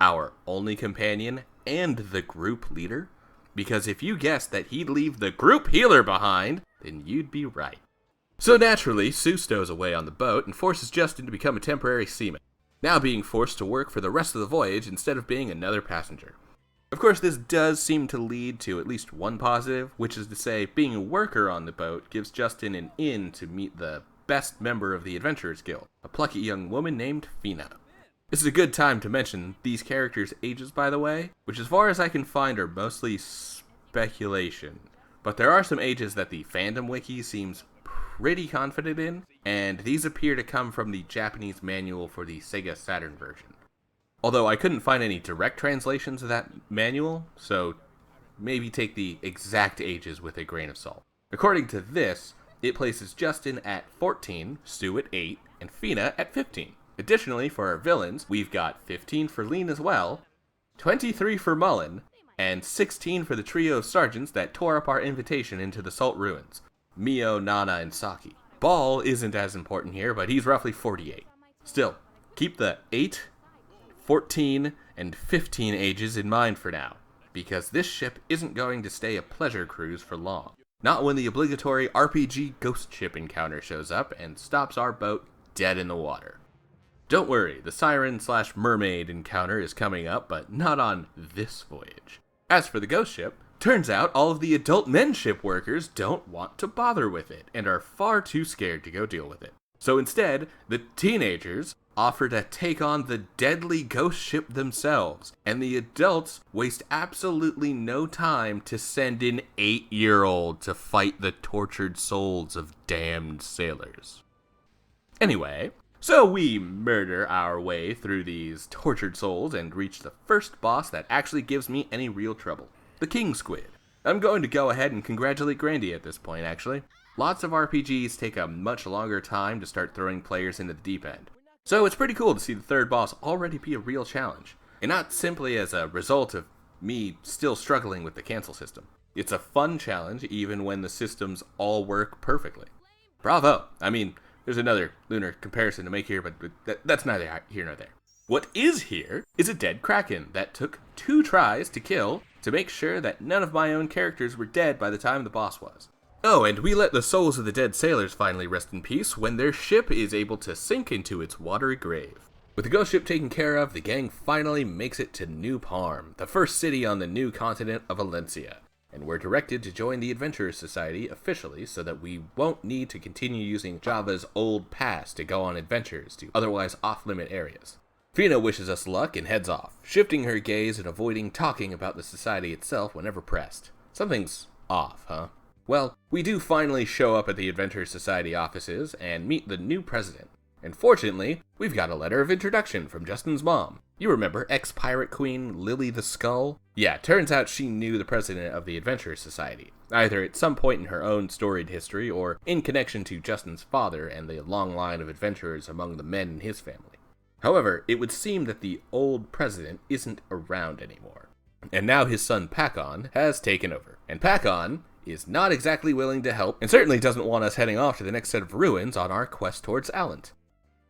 our only companion, and the group leader? Because if you guessed that he'd leave the group healer behind, then you'd be right. So naturally, Sue stows away on the boat and forces Justin to become a temporary seaman, now being forced to work for the rest of the voyage instead of being another passenger. Of course, this does seem to lead to at least one positive, which is to say, being a worker on the boat gives Justin an in to meet the best member of the Adventurers Guild, a plucky young woman named Fina. This is a good time to mention these characters' ages, by the way, which as far as I can find are mostly speculation. But there are some ages that the fandom wiki seems pretty confident in, and these appear to come from the Japanese manual for the Sega Saturn version. Although I couldn't find any direct translations of that manual, so maybe take the exact ages with a grain of salt. According to this, it places Justin at 14, Sue at 8, and Fina at 15. Additionally, for our villains, we've got 15 for Lean as well, 23 for Mullen, and 16 for the trio of sergeants that tore up our invitation into the Salt Ruins, Mio, Nana, and Saki. Ball isn't as important here, but he's roughly 48. Still, keep the 8, 14, and 15 ages in mind for now, because this ship isn't going to stay a pleasure cruise for long. Not when the obligatory RPG ghost ship encounter shows up and stops our boat dead in the water. Don't worry, the siren/mermaid encounter is coming up, but not on this voyage. As for the ghost ship, turns out all of the adult men ship workers don't want to bother with it, and are far too scared to go deal with it. So instead, the teenagers offer to take on the deadly ghost ship themselves, and the adults waste absolutely no time to send an 8-year-old to fight the tortured souls of damned sailors. Anyway, so we murder our way through these tortured souls and reach the first boss that actually gives me any real trouble, the King Squid. I'm going to go ahead and congratulate Grandia at this point, actually. Lots of RPGs take a much longer time to start throwing players into the deep end. So it's pretty cool to see the third boss already be a real challenge, and not simply as a result of me still struggling with the cancel system. It's a fun challenge even when the systems all work perfectly. Bravo! I mean, there's another lunar comparison to make here, but that's neither here nor there. What is here is a dead Kraken that took 2 tries to kill to make sure that none of my own characters were dead by the time the boss was. Oh, and we let the souls of the dead sailors finally rest in peace when their ship is able to sink into its watery grave. With the ghost ship taken care of, the gang finally makes it to New Parm, the first city on the new continent of Valencia, and we're directed to join the Adventurers Society officially so that we won't need to continue using Java's old pass to go on adventures to otherwise off-limit areas. Fina wishes us luck and heads off, shifting her gaze and avoiding talking about the society itself whenever pressed. Something's off, huh? Well, we do finally show up at the Adventurers Society offices and meet the new president. And fortunately, we've got a letter of introduction from Justin's mom. You remember ex-pirate queen Lily the Skull? Yeah, turns out she knew the president of the Adventurers Society, either at some point in her own storied history or in connection to Justin's father and the long line of adventurers among the men in his family. However, it would seem that the old president isn't around anymore. And now his son Pakon has taken over. And Pakon is not exactly willing to help, and certainly doesn't want us heading off to the next set of ruins on our quest towards Alent.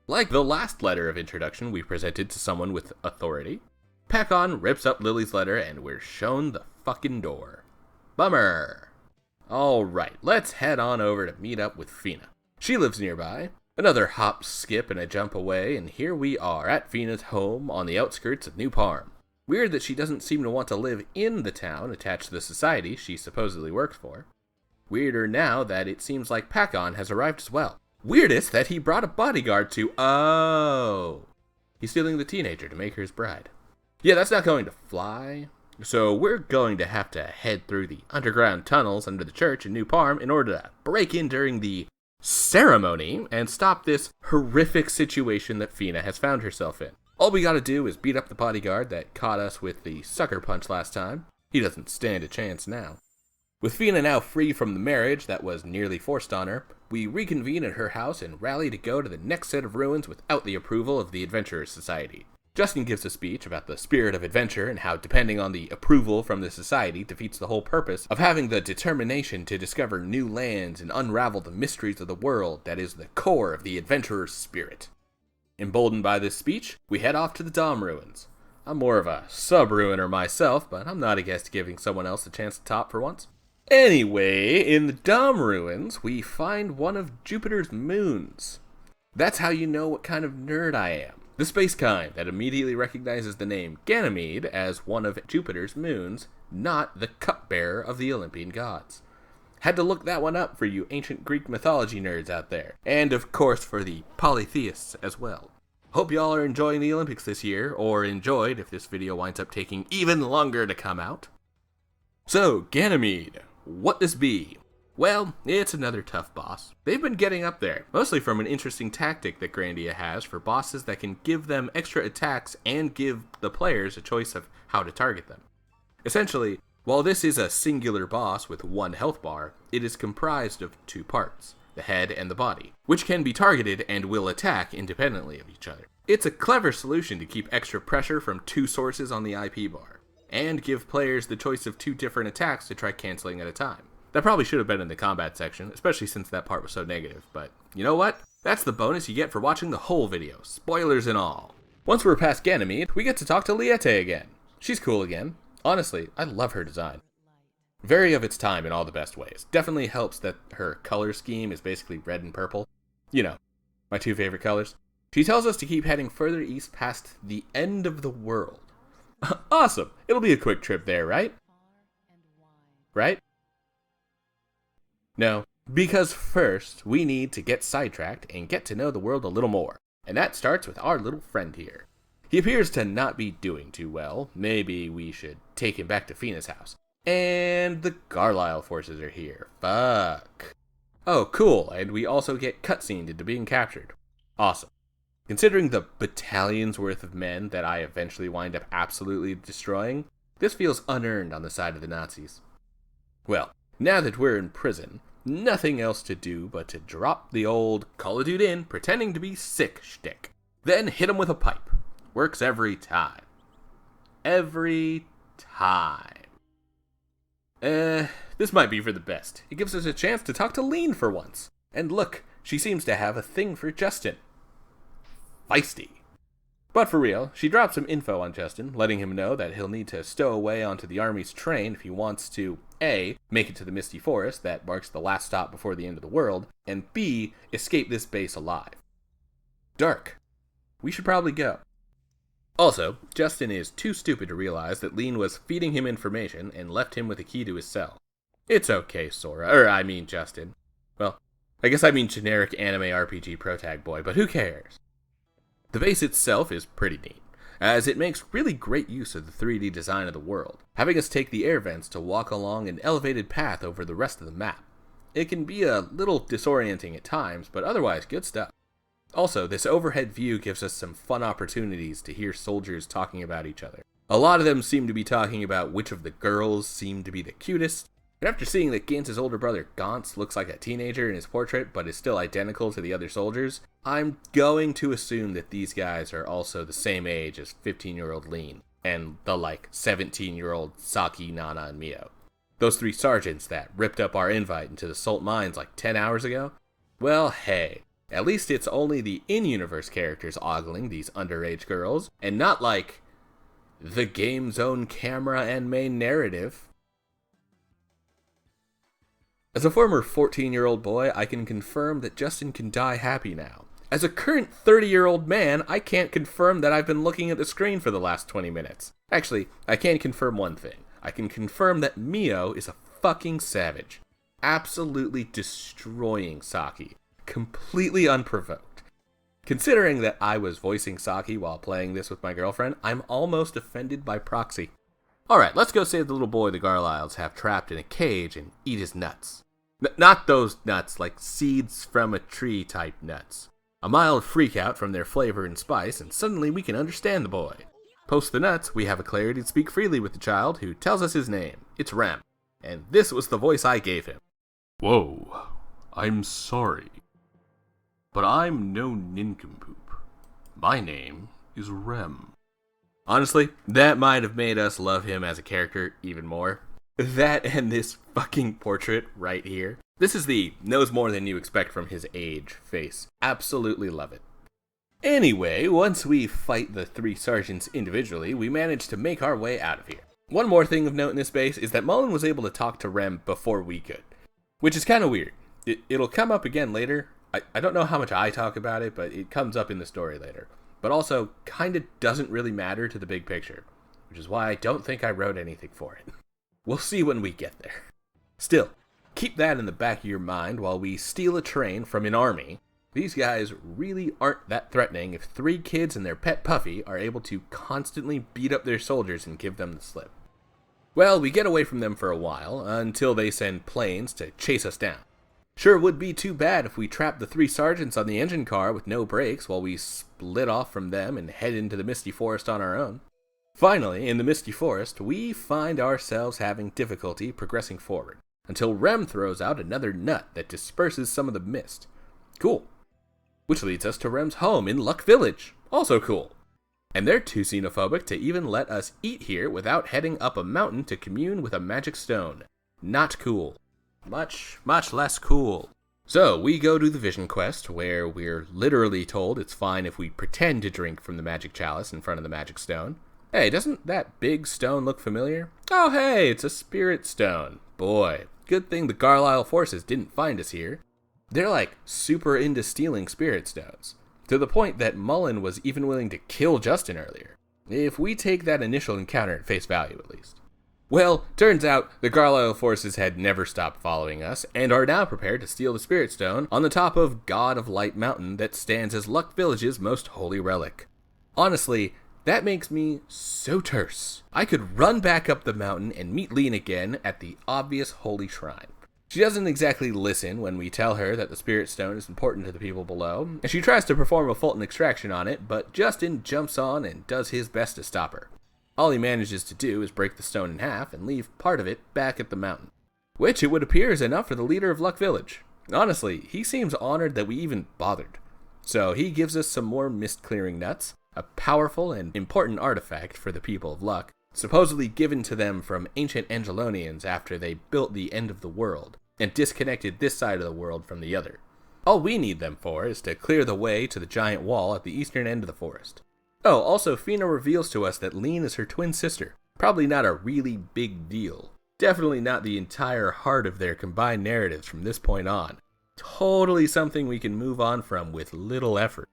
Like the last letter of introduction we presented to someone with authority, Pakon rips up Lily's letter and we're shown the fucking door. Bummer! Alright, let's head on over to meet up with Fina. She lives nearby. Another hop, skip, and a jump away, and here we are at Fina's home on the outskirts of New Parm. Weird that she doesn't seem to want to live in the town attached to the society she supposedly works for. Weirder now that it seems like Pakon has arrived as well. Weirdest that he brought a bodyguard to... Oh! He's stealing the teenager to make her his bride. Yeah, that's not going to fly. So we're going to have to head through the underground tunnels under the church in New Parm in order to break in during the ceremony and stop this horrific situation that Fina has found herself in. All we gotta do is beat up the bodyguard that caught us with the sucker punch last time. He doesn't stand a chance now. With Fina now free from the marriage that was nearly forced on her, we reconvene at her house and rally to go to the next set of ruins without the approval of the Adventurers Society. Justin gives a speech about the spirit of adventure and how depending on the approval from the society defeats the whole purpose of having the determination to discover new lands and unravel the mysteries of the world that is the core of the adventurer's spirit. Emboldened by this speech, we head off to the Dom ruins. I'm more of a sub-ruiner myself, but I'm not against giving someone else a chance to top for once. Anyway, in the Dom ruins, we find one of Jupiter's moons. That's how you know what kind of nerd I am. The space kind that immediately recognizes the name Ganymede as one of Jupiter's moons, not the cupbearer of the Olympian gods. Had to look that one up for you ancient Greek mythology nerds out there, and of course for the polytheists as well. Hope y'all are enjoying the Olympics this year, or enjoyed if this video winds up taking even longer to come out. So, Ganymede, what this be? Well, it's another tough boss. They've been getting up there, mostly from an interesting tactic that Grandia has for bosses that can give them extra attacks and give the players a choice of how to target them. Essentially, while this is a singular boss with one health bar, it is comprised of 2 parts, the head and the body, which can be targeted and will attack independently of each other. It's a clever solution to keep extra pressure from 2 sources on the IP bar, and give players the choice of 2 different attacks to try canceling at a time. That probably should have been in the combat section, especially since that part was so negative, but you know what? That's the bonus you get for watching the whole video, spoilers and all. Once we're past Ganymede, we get to talk to Liette again. She's cool again. Honestly, I love her design. Very of its time in all the best ways. Definitely helps that her color scheme is basically red and purple. You know, my 2 favorite colors. She tells us to keep heading further east past the end of the world. Awesome! It'll be a quick trip there, right? Right? No, because first, we need to get sidetracked and get to know the world a little more. And that starts with our little friend here. He appears to not be doing too well. Maybe we should take him back to Fina's house. And the Carlisle forces are here. Fuck. Oh, cool, and we also get cutscened into being captured. Awesome. Considering the battalion's worth of men that I eventually wind up absolutely destroying, this feels unearned on the side of the Nazis. Well, now that we're in prison, nothing else to do but to drop the old call a dude in pretending to be sick shtick. Then hit him with a pipe. Works every time. Every time. This might be for the best. It gives us a chance to talk to Lean for once. And look, she seems to have a thing for Justin. Feisty. But for real, she drops some info on Justin, letting him know that he'll need to stow away onto the Army's train if he wants to, A, make it to the Misty Forest that marks the last stop before the end of the world, and B, escape this base alive. Dark. We should probably go. Also, Justin is too stupid to realize that Lean was feeding him information and left him with a key to his cell. It's okay, Justin. Well, I guess I mean generic anime RPG protag boy, but who cares? The base itself is pretty neat, as it makes really great use of the 3D design of the world, having us take the air vents to walk along an elevated path over the rest of the map. It can be a little disorienting at times, but otherwise good stuff. Also, this overhead view gives us some fun opportunities to hear soldiers talking about each other. A lot of them seem to be talking about which of the girls seem to be the cutest, and after seeing that Gantz' older brother Gantz looks like a teenager in his portrait but is still identical to the other soldiers, I'm going to assume that these guys are also the same age as 15-year-old Lean and the 17-year-old Saki, Nana, and Mio. Those 3 sergeants that ripped up our invite into the Salt Mines 10 hours ago? Well, hey, at least it's only the in-universe characters ogling these underage girls, and not the game's own camera and main narrative. As a former 14-year-old boy, I can confirm that Justin can die happy now. As a current 30-year-old man, I can't confirm that I've been looking at the screen for the last 20 minutes. Actually, I can confirm one thing. I can confirm that Mio is a fucking savage. Absolutely destroying Saki. Completely unprovoked. Considering that I was voicing Saki while playing this with my girlfriend, I'm almost offended by proxy. Alright, let's go save the little boy the Garlyles have trapped in a cage and eat his nuts. Not those nuts, like seeds from a tree type nuts. A mild freakout from their flavor and spice, and suddenly we can understand the boy. Post the nuts, we have a clarity to speak freely with the child, who tells us his name. It's Rem. And this was the voice I gave him. Whoa, I'm sorry, but I'm no nincompoop. My name is Rem. Honestly, that might have made us love him as a character even more. That and this fucking portrait right here. This is the knows more than you expect from his age face. Absolutely love it. Anyway, once we fight the 3 sergeants individually, we manage to make our way out of here. One more thing of note in this base is that Mullen was able to talk to Rem before we could, which is kind of weird. It'll come up again later. I don't know how much I talk about it, but it comes up in the story later. But also, kind of doesn't really matter to the big picture, which is why I don't think I wrote anything for it. We'll see when we get there. Still, keep that in the back of your mind while we steal a train from an army. These guys really aren't that threatening if 3 kids and their pet Puffy are able to constantly beat up their soldiers and give them the slip. Well, we get away from them for a while, until they send planes to chase us down. Sure would be too bad if we trapped the 3 sergeants on the engine car with no brakes while we split off from them and head into the Misty Forest on our own. Finally, in the Misty Forest, we find ourselves having difficulty progressing forward, until Rem throws out another nut that disperses some of the mist. Cool. Which leads us to Rem's home in Luck Village. Also cool. And they're too xenophobic to even let us eat here without heading up a mountain to commune with a magic stone. Not cool. Much less cool. So, we go to the Vision Quest, where we're literally told it's fine if we pretend to drink from the magic chalice in front of the magic stone. Hey, doesn't that big stone look familiar? Oh hey, it's a spirit stone. Boy, good thing the Garlyle forces didn't find us here. They're super into stealing spirit stones, to the point that Mullen was even willing to kill Justin earlier. If we take that initial encounter at face value at least. Well, turns out the Garlyle forces had never stopped following us, and are now prepared to steal the Spirit Stone on the top of God of Light Mountain that stands as Luck Village's most holy relic. Honestly, that makes me so terse. I could run back up the mountain and meet Lean again at the obvious holy shrine. She doesn't exactly listen when we tell her that the Spirit Stone is important to the people below, and she tries to perform a Fulton extraction on it, but Justin jumps on and does his best to stop her. All he manages to do is break the stone in half and leave part of it back at the mountain, which it would appear is enough for the leader of Luck Village. Honestly, he seems honored that we even bothered. So he gives us some more mist-clearing nuts, a powerful and important artifact for the people of Luck, supposedly given to them from ancient Angelonians after they built the end of the world and disconnected this side of the world from the other. All we need them for is to clear the way to the giant wall at the eastern end of the forest. Oh, also Fina reveals to us that Lean is her twin sister. Probably not a really big deal. Definitely not the entire heart of their combined narratives from this point on. Totally something we can move on from with little effort.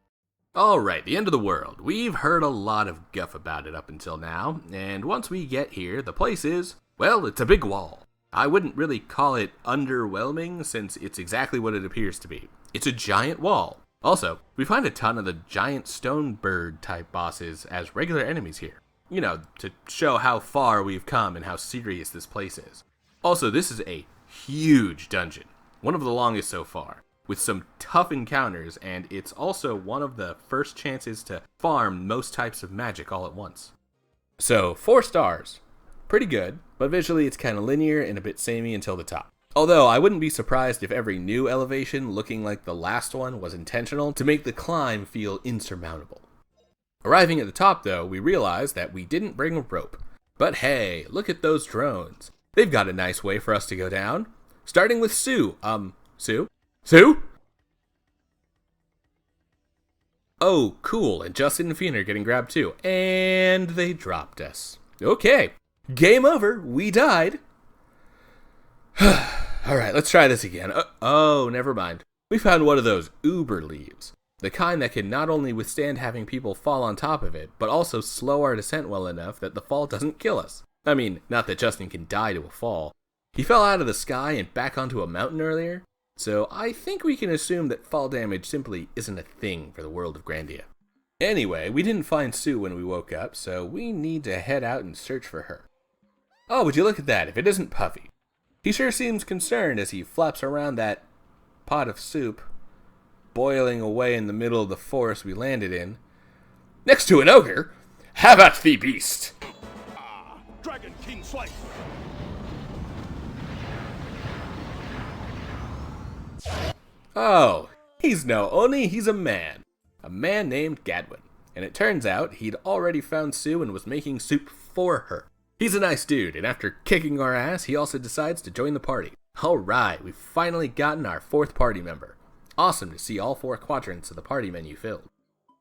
Alright, the end of the world. We've heard a lot of guff about it up until now, and once we get here, the place is, well, it's a big wall. I wouldn't really call it underwhelming, since it's exactly what it appears to be. It's a giant wall. Also, we find a ton of the giant stone bird type bosses as regular enemies here. You know, to show how far we've come and how serious this place is. Also, this is a huge dungeon. One of the longest so far, with some tough encounters, and it's also one of the first chances to farm most types of magic all at once. So, 4 stars. Pretty good, but visually it's kind of linear and a bit samey until the top. Although, I wouldn't be surprised if every new elevation looking like the last one was intentional to make the climb feel insurmountable. Arriving at the top, though, we realize that we didn't bring a rope. But hey, look at those drones. They've got a nice way for us to go down. Starting with Sue. Sue? Sue? Oh, cool, and Justin and Fina are getting grabbed too. And they dropped us. Okay, game over, we died. Alright, let's try this again. Oh, never mind. We found one of those uber leaves. The kind that can not only withstand having people fall on top of it, but also slow our descent well enough that the fall doesn't kill us. I mean, not that Justin can die to a fall. He fell out of the sky and back onto a mountain earlier, so I think we can assume that fall damage simply isn't a thing for the world of Grandia. Anyway, we didn't find Sue when we woke up, so we need to head out and search for her. Oh, would you look at that, if it isn't Puffy. He sure seems concerned as he flaps around that pot of soup, boiling away in the middle of the forest we landed in. Next to an ogre? Have at thee, beast! Dragon King Slayer! Oh, he's no Oni, he's a man. A man named Gadwin. And it turns out he'd already found Sue and was making soup for her. He's a nice dude, and after kicking our ass, he also decides to join the party. Alright, we've finally gotten our 4th party member. Awesome to see all 4 quadrants of the party menu filled.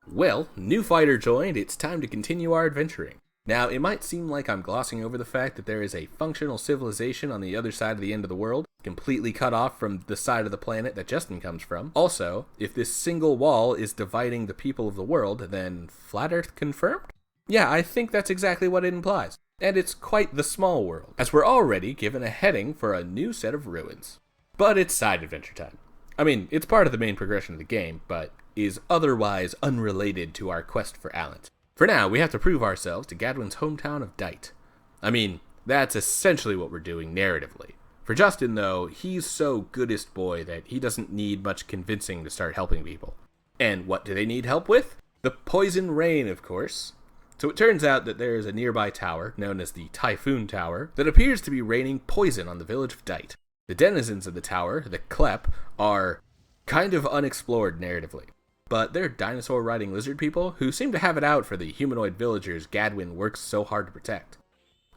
Well, new fighter joined, it's time to continue our adventuring. Now, it might seem like I'm glossing over the fact that there is a functional civilization on the other side of the end of the world, completely cut off from the side of the planet that Justin comes from. Also, if this single wall is dividing the people of the world, then Flat Earth confirmed? Yeah, I think that's exactly what it implies. And it's quite the small world, as we're already given a heading for a new set of ruins. But it's side adventure time. I mean, it's part of the main progression of the game, but is otherwise unrelated to our quest for Allant. For now, we have to prove ourselves to Gadwin's hometown of Dite. I mean, that's essentially what we're doing narratively. For Justin, though, he's so goodest boy that he doesn't need much convincing to start helping people. And what do they need help with? The poison rain, of course. So it turns out that there is a nearby tower, known as the Typhoon Tower, that appears to be raining poison on the village of Dite. The denizens of the tower, the Klep, are kind of unexplored narratively. But they're dinosaur-riding lizard people who seem to have it out for the humanoid villagers Gadwin works so hard to protect.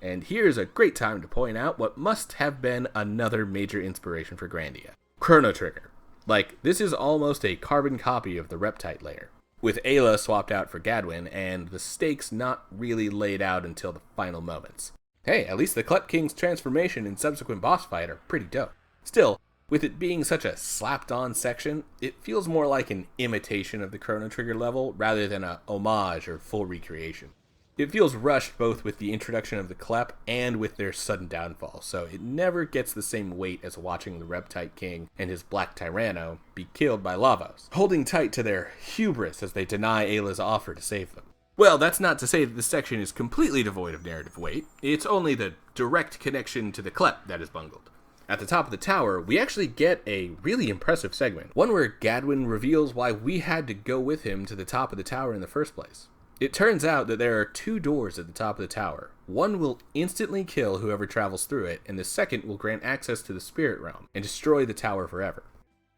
And here's a great time to point out what must have been another major inspiration for Grandia. Chrono Trigger. Like, this is almost a carbon copy of the Reptite layer, with Ayla swapped out for Gadwin, and the stakes not really laid out until the final moments. Hey, at least the Klep King's transformation and subsequent boss fight are pretty dope. Still, with it being such a slapped-on section, it feels more like an imitation of the Chrono Trigger level rather than a homage or full recreation. It feels rushed both with the introduction of the Klep and with their sudden downfall, so it never gets the same weight as watching the Reptite King and his Black Tyranno be killed by Lavos, holding tight to their hubris as they deny Ayla's offer to save them. Well, that's not to say that this section is completely devoid of narrative weight. It's only the direct connection to the Klep that is bungled. At the top of the tower, we actually get a really impressive segment, one where Gadwin reveals why we had to go with him to the top of the tower in the first place. It turns out that there are 2 doors at the top of the tower. One will instantly kill whoever travels through it, and the second will grant access to the spirit realm and destroy the tower forever.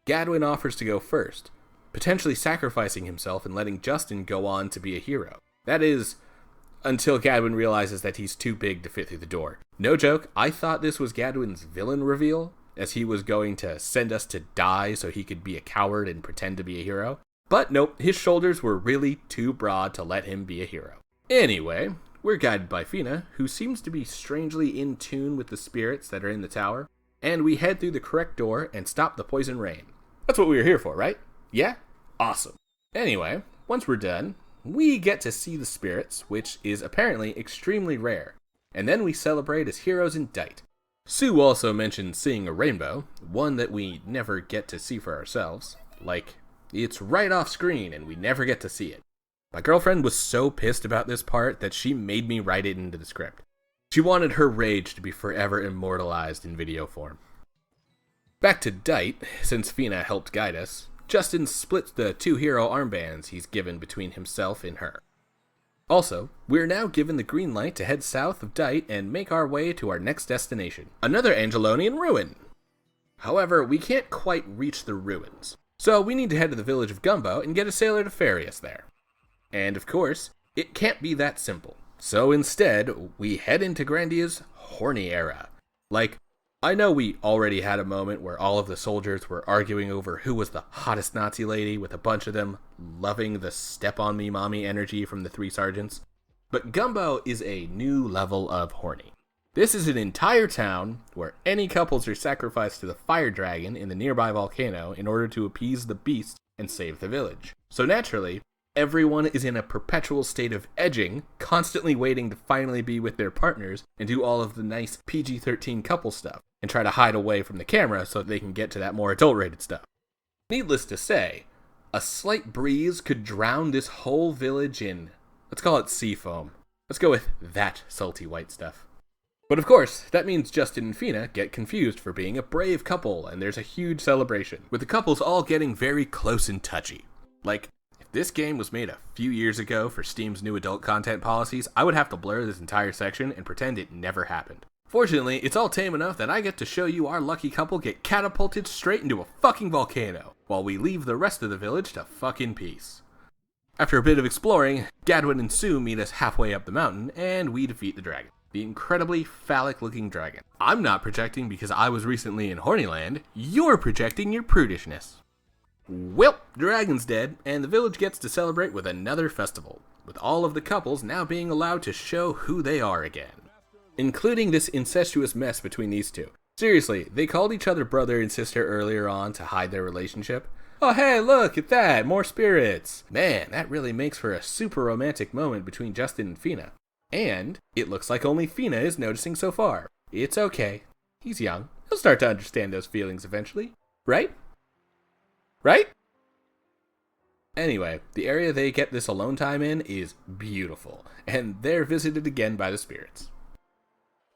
Gadwin offers to go first, potentially sacrificing himself and letting Justin go on to be a hero. That is until Gadwin realizes that he's too big to fit through the door. No joke, I thought this was Gadwin's villain reveal, as he was going to send us to die so he could be a coward and pretend to be a hero. But nope, his shoulders were really too broad to let him be a hero. Anyway, we're guided by Fina, who seems to be strangely in tune with the spirits that are in the tower, and we head through the correct door and stop the poison rain. That's what we were here for, right? Yeah? Awesome. Anyway, once we're done, we get to see the spirits, which is apparently extremely rare, and then we celebrate as heroes in Dite. Sue also mentioned seeing a rainbow, one that we never get to see for ourselves. Like, it's right off screen and we never get to see it. My girlfriend was so pissed about this part that she made me write it into the script. She wanted her rage to be forever immortalized in video form. Back to Dite, since Fina helped guide us, Justin splits the 2 hero armbands he's given between himself and her. Also, we're now given the green light to head south of Dite and make our way to our next destination, another Angelonian ruin. However, we can't quite reach the ruins, so we need to head to the village of Gumbo and get a sailor to ferry us there. And of course, it can't be that simple. So instead, we head into Grandia's horny era. Like, I know we already had a moment where all of the soldiers were arguing over who was the hottest Nazi lady, with a bunch of them loving the step on me mommy energy from the 3 sergeants. But Gumbo is a new level of horny. This is an entire town where any couples are sacrificed to the fire dragon in the nearby volcano in order to appease the beast and save the village. So naturally, everyone is in a perpetual state of edging, constantly waiting to finally be with their partners and do all of the nice PG-13 couple stuff, and try to hide away from the camera so they can get to that more adult-rated stuff. Needless to say, a slight breeze could drown this whole village in, let's call it sea foam. Let's go with that salty white stuff. But of course, that means Justin and Fina get confused for being a brave couple, and there's a huge celebration, with the couples all getting very close and touchy. Like, if this game was made a few years ago for Steam's new adult content policies, I would have to blur this entire section and pretend it never happened. Fortunately, it's all tame enough that I get to show you our lucky couple get catapulted straight into a fucking volcano, while we leave the rest of the village to fuck in peace. After a bit of exploring, Gadwin and Sue meet us halfway up the mountain, and we defeat the dragon. The incredibly phallic-looking dragon. I'm not projecting because I was recently in Hornyland. You're projecting your prudishness. Well, dragon's dead, and the village gets to celebrate with another festival, with all of the couples now being allowed to show who they are again. Including this incestuous mess between these two. Seriously, they called each other brother and sister earlier on to hide their relationship. Oh hey, look at that, more spirits. Man, that really makes for a super romantic moment between Justin and Fina. And it looks like only Fina is noticing so far. It's okay. He's young. He'll start to understand those feelings eventually. Right? Right? Anyway, the area they get this alone time in is beautiful, and they're visited again by the spirits.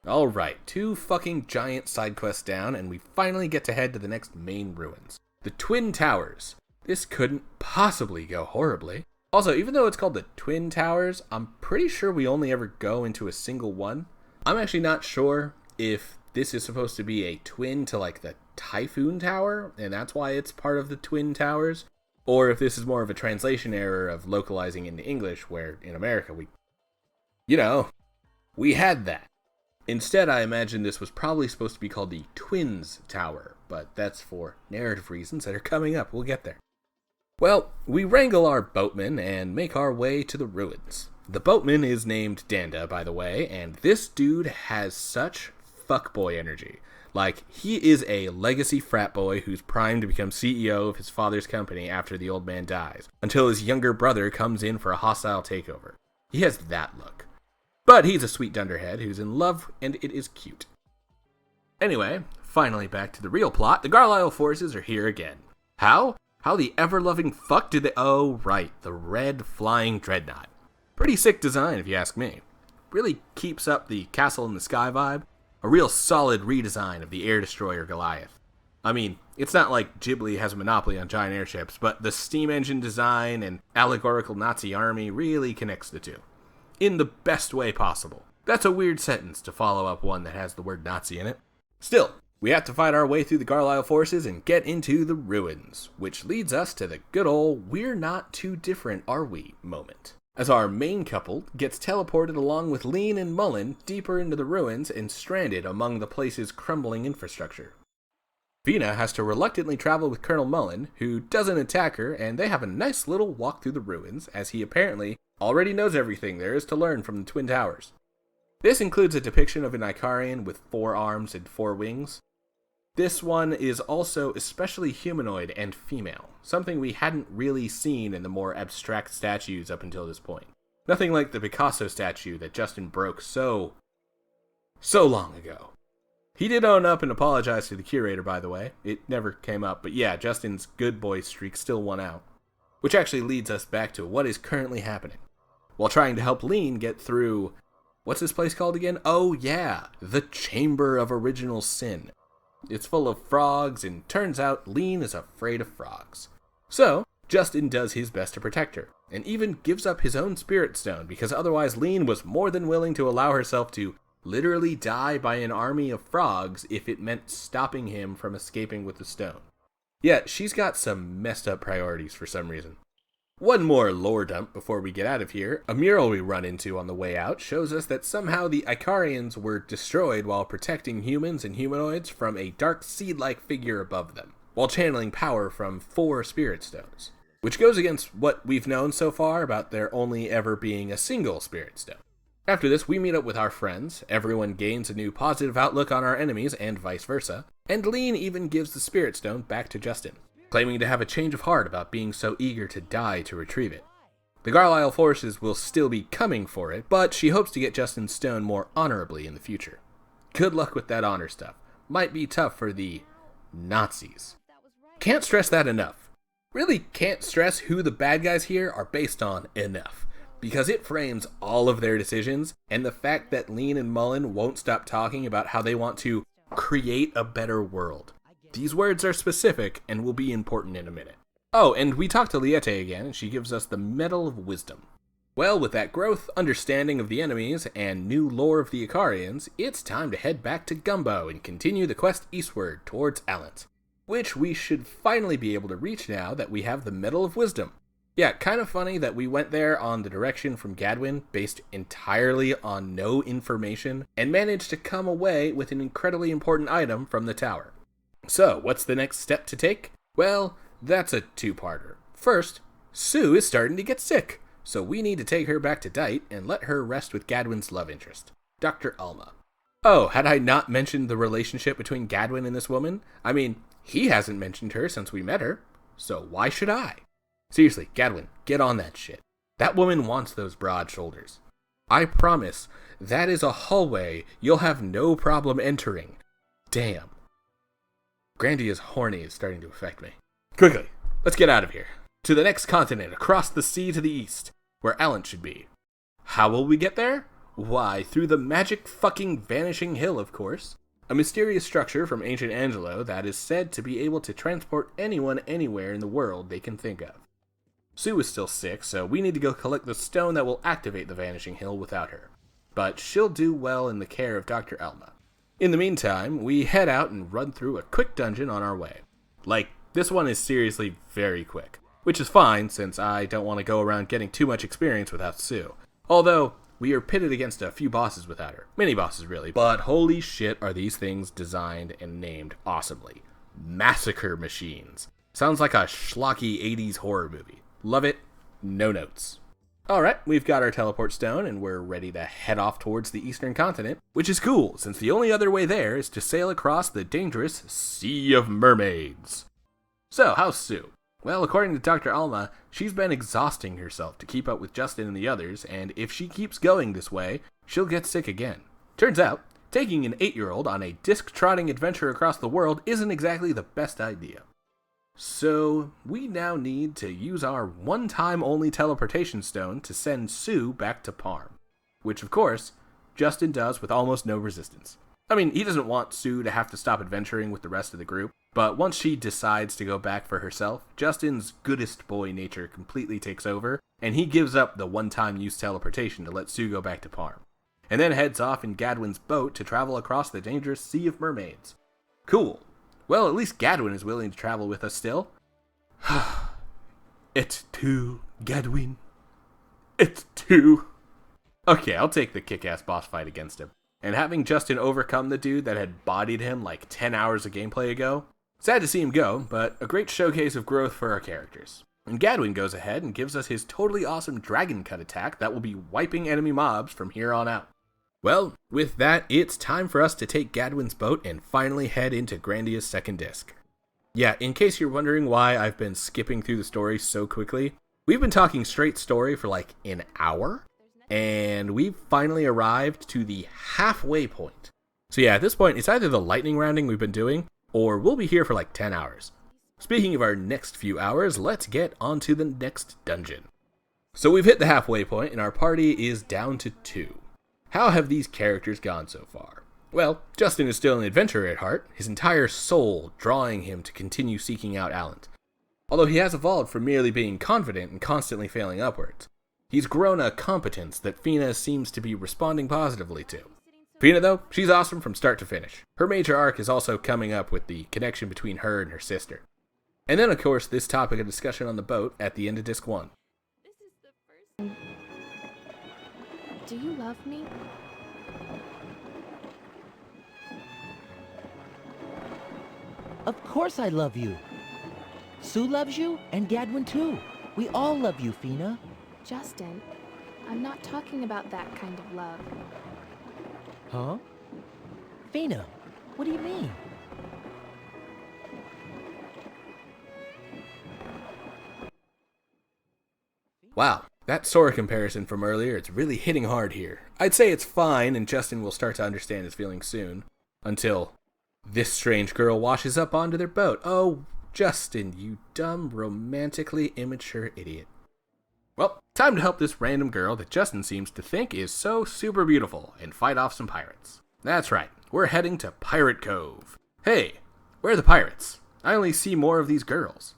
Alright, 2 fucking giant side quests down, and we finally get to head to the next main ruins. The Twin Towers. This couldn't possibly go horribly. Also, even though it's called the Twin Towers, I'm pretty sure we only ever go into a single one. I'm actually not sure if this is supposed to be a twin to like the Typhoon Tower, and that's why it's part of the Twin Towers, or if this is more of a translation error of localizing into English, where in America we had that. Instead, I imagine this was probably supposed to be called the Twins Tower, but that's for narrative reasons that are coming up. We'll get there. Well, we wrangle our boatman and make our way to the ruins. The boatman is named Danda, by the way, and this dude has such fuckboy energy. Like, he is a legacy frat boy who's primed to become CEO of his father's company after the old man dies, until his younger brother comes in for a hostile takeover. He has that look. But he's a sweet dunderhead who's in love, and it is cute. Anyway, finally back to the real plot. The Garlisle forces are here again. How? How the ever-loving fuck did they... Oh, right, the red flying dreadnought. Pretty sick design, if you ask me. Really keeps up the castle in the sky vibe. A real solid redesign of the air destroyer Goliath. I mean, it's not like Ghibli has a monopoly on giant airships, but the steam engine design and allegorical Nazi army really connects the two. In the best way possible. That's a weird sentence to follow up one that has the word Nazi in it. Still, we have to fight our way through the Garlisle forces and get into the ruins, which leads us to the good old "we're not too different, are we" moment. as our main couple gets teleported along with Lean and Mullen deeper into the ruins and stranded among the place's crumbling infrastructure. Vina has to reluctantly travel with Colonel Mullen, who doesn't attack her, and they have a nice little walk through the ruins, as he apparently already knows everything there is to learn from the Twin Towers. This includes a depiction of an Icarian with 4 arms and 4 wings. This one is also especially humanoid and female, something we hadn't really seen in the more abstract statues up until this point. Nothing like the Picasso statue that Justin broke so long ago. He did own up and apologize to the curator, by the way. It never came up, but yeah, Justin's good boy streak still won out. Which actually leads us back to what is currently happening. While trying to help Lean get through... What's this place called again? Oh yeah, the Chamber of Original Sin. It's full of frogs, and turns out Lean is afraid of frogs. So, Justin does his best to protect her, and even gives up his own spirit stone, because otherwise Lean was more than willing to allow herself to literally die by an army of frogs if it meant stopping him from escaping with the stone. Yet, she's got some messed up priorities for some reason. One more lore dump before we get out of here. A mural we run into on the way out shows us that somehow the Icarians were destroyed while protecting humans and humanoids from a dark seed-like figure above them, while channeling power from 4 spirit stones, which goes against what we've known so far about there only ever being a single spirit stone. After this, we meet up with our friends, everyone gains a new positive outlook on our enemies and vice versa, and Lean even gives the spirit stone back to Justin, claiming to have a change of heart about being so eager to die to retrieve it. The Garlisle forces will still be coming for it, but she hopes to get Justin's stone more honorably in the future. Good luck with that honor stuff. Might be tough for the Nazis. Can't stress that enough. Really can't stress who the bad guys here are based on enough, because it frames all of their decisions, and the fact that Lean and Mullen won't stop talking about how they want to create a better world. These words are specific and will be important in a minute. Oh, and we talked to Liette again, and she gives us the Medal of Wisdom. Well, with that growth, understanding of the enemies, and new lore of the Icarians, it's time to head back to Gumbo and continue the quest eastward towards Alent, which we should finally be able to reach now that we have the Medal of Wisdom. Yeah, kind of funny that we went there on the direction from Gadwin based entirely on no information, and managed to come away with an incredibly important item from the tower. So, what's the next step to take? Well, that's a 2-parter. First, Sue is starting to get sick, so we need to take her back to Dite and let her rest with Gadwin's love interest, Dr. Alma. Oh, had I not mentioned the relationship between Gadwin and this woman? I mean, he hasn't mentioned her since we met her, so why should I? Seriously, Gadwin, get on that shit. That woman wants those broad shoulders. I promise, that is a hallway you'll have no problem entering. Damn. Grandia's horny is starting to affect me. Quickly, let's get out of here. To the next continent, across the sea to the east, where Alent should be. How will we get there? Why, through the magic fucking Vanishing Hill, of course. A mysterious structure from ancient Angelo that is said to be able to transport anyone anywhere in the world they can think of. Sue is still sick, so we need to go collect the stone that will activate the Vanishing Hill without her. But she'll do well in the care of Dr. Alma. In the meantime, we head out and run through a quick dungeon on our way. Like, this one is seriously very quick, which is fine since I don't want to go around getting too much experience without Sue. Although, we are pitted against a few bosses without her. Many bosses, really. But holy shit are these things designed and named awesomely. Massacre Machines. Sounds like a schlocky 80s horror movie. Love it. No notes. Alright, we've got our teleport stone, and we're ready to head off towards the eastern continent, which is cool, since the only other way there is to sail across the dangerous Sea of Mermaids. So, how's Sue? Well, according to Dr. Alma, she's been exhausting herself to keep up with Justin and the others, and if she keeps going this way, she'll get sick again. Turns out, taking an 8-year-old on a disc-trotting adventure across the world isn't exactly the best idea. So, we now need to use our one-time only teleportation stone to send Sue back to Parm. Which, of course, Justin does with almost no resistance. I mean, he doesn't want Sue to have to stop adventuring with the rest of the group, but once she decides to go back for herself, Justin's goodest boy nature completely takes over, and he gives up the one-time use teleportation to let Sue go back to Parm, and then heads off in Gadwin's boat to travel across the dangerous Sea of Mermaids. Cool. Well, at least Gadwin is willing to travel with us still. Et tu, Gadwin? It's 2. Okay, I'll take the kick-ass boss fight against him. And having Justin overcome the dude that had bodied him like 10 hours of gameplay ago, sad to see him go, but a great showcase of growth for our characters. And Gadwin goes ahead and gives us his totally awesome Dragon Cut attack that will be wiping enemy mobs from here on out. Well, with that, it's time for us to take Gadwin's boat and finally head into Grandia's second disc. Yeah, in case you're wondering why I've been skipping through the story so quickly, we've been talking straight story for like an hour, and we've finally arrived to the halfway point. So yeah, at this point, it's either the lightning rounding we've been doing, or we'll be here for like 10 hours. Speaking of our next few hours, let's get on to the next dungeon. So we've hit the halfway point, and our party is down to 2. How have these characters gone so far? Well, Justin is still an adventurer at heart, his entire soul drawing him to continue seeking out Allant. Although he has evolved from merely being confident and constantly failing upwards. He's grown a competence that Fina seems to be responding positively to. Fina, though, she's awesome from start to finish. Her major arc is also coming up with the connection between her and her sister. And then, of course, this topic of discussion on the boat at the end of Disc 1. Do you love me? Of course I love you. Sue loves you, and Gadwin too. We all love you, Fina. Justin, I'm not talking about that kind of love. Huh? Fina, what do you mean? Wow, that Sora comparison from earlier, it's really hitting hard here. I'd say it's fine, and Justin will start to understand his feelings soon. Until this strange girl washes up onto their boat. Oh, Justin, you dumb, romantically immature idiot. Well, time to help this random girl that Justin seems to think is so super beautiful and fight off some pirates. That's right, we're heading to Pirate Cove. Hey, where are the pirates? I only see more of these girls.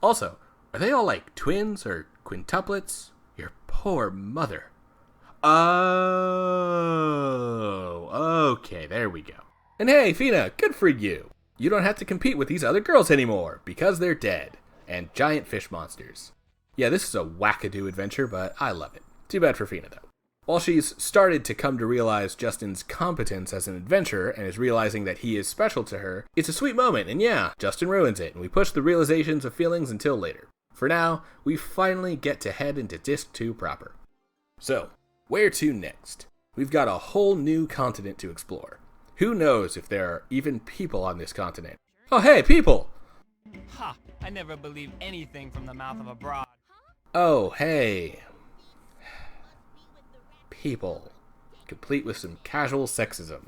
Also, are they all like twins or quintuplets? Your poor mother. Oh, okay, there we go. And hey, Fina, good for you. You don't have to compete with these other girls anymore, because they're dead. And giant fish monsters. Yeah, this is a wackadoo adventure, but I love it. Too bad for Fina, though. While she's started to come to realize Justin's competence as an adventurer and is realizing that he is special to her, it's a sweet moment, and yeah, Justin ruins it, and we push the realizations of feelings until later. For now, we finally get to head into Disc 2 proper. So, where to next? We've got a whole new continent to explore. Who knows if there are even people on this continent? Oh hey, people! Ha! I never believe anything from the mouth of a broad. Oh hey. People. Complete with some casual sexism.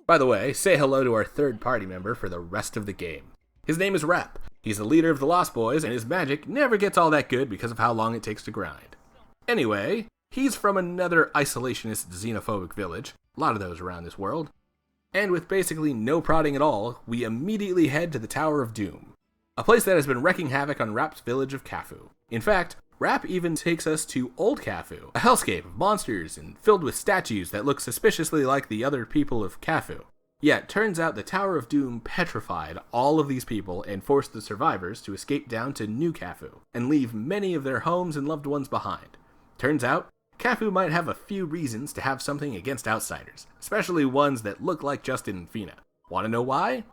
By the way, say hello to our third party member for the rest of the game. His name is Rap. He's the leader of the Lost Boys, and his magic never gets all that good because of how long it takes to grind. Anyway, he's from another isolationist xenophobic village, a lot of those around this world. And with basically no prodding at all, we immediately head to the Tower of Doom, a place that has been wreaking havoc on Rap's village of Cafu. In fact, Rap even takes us to Old Cafu, a hellscape of monsters and filled with statues that look suspiciously like the other people of Cafu. Yet, turns out the Tower of Doom petrified all of these people and forced the survivors to escape down to New Cafu and leave many of their homes and loved ones behind. Turns out, Cafu might have a few reasons to have something against outsiders, especially ones that look like Justin and Fina. Want to know why?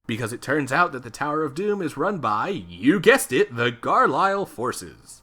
Because it turns out that the Tower of Doom is run by, you guessed it, the Garlisle forces.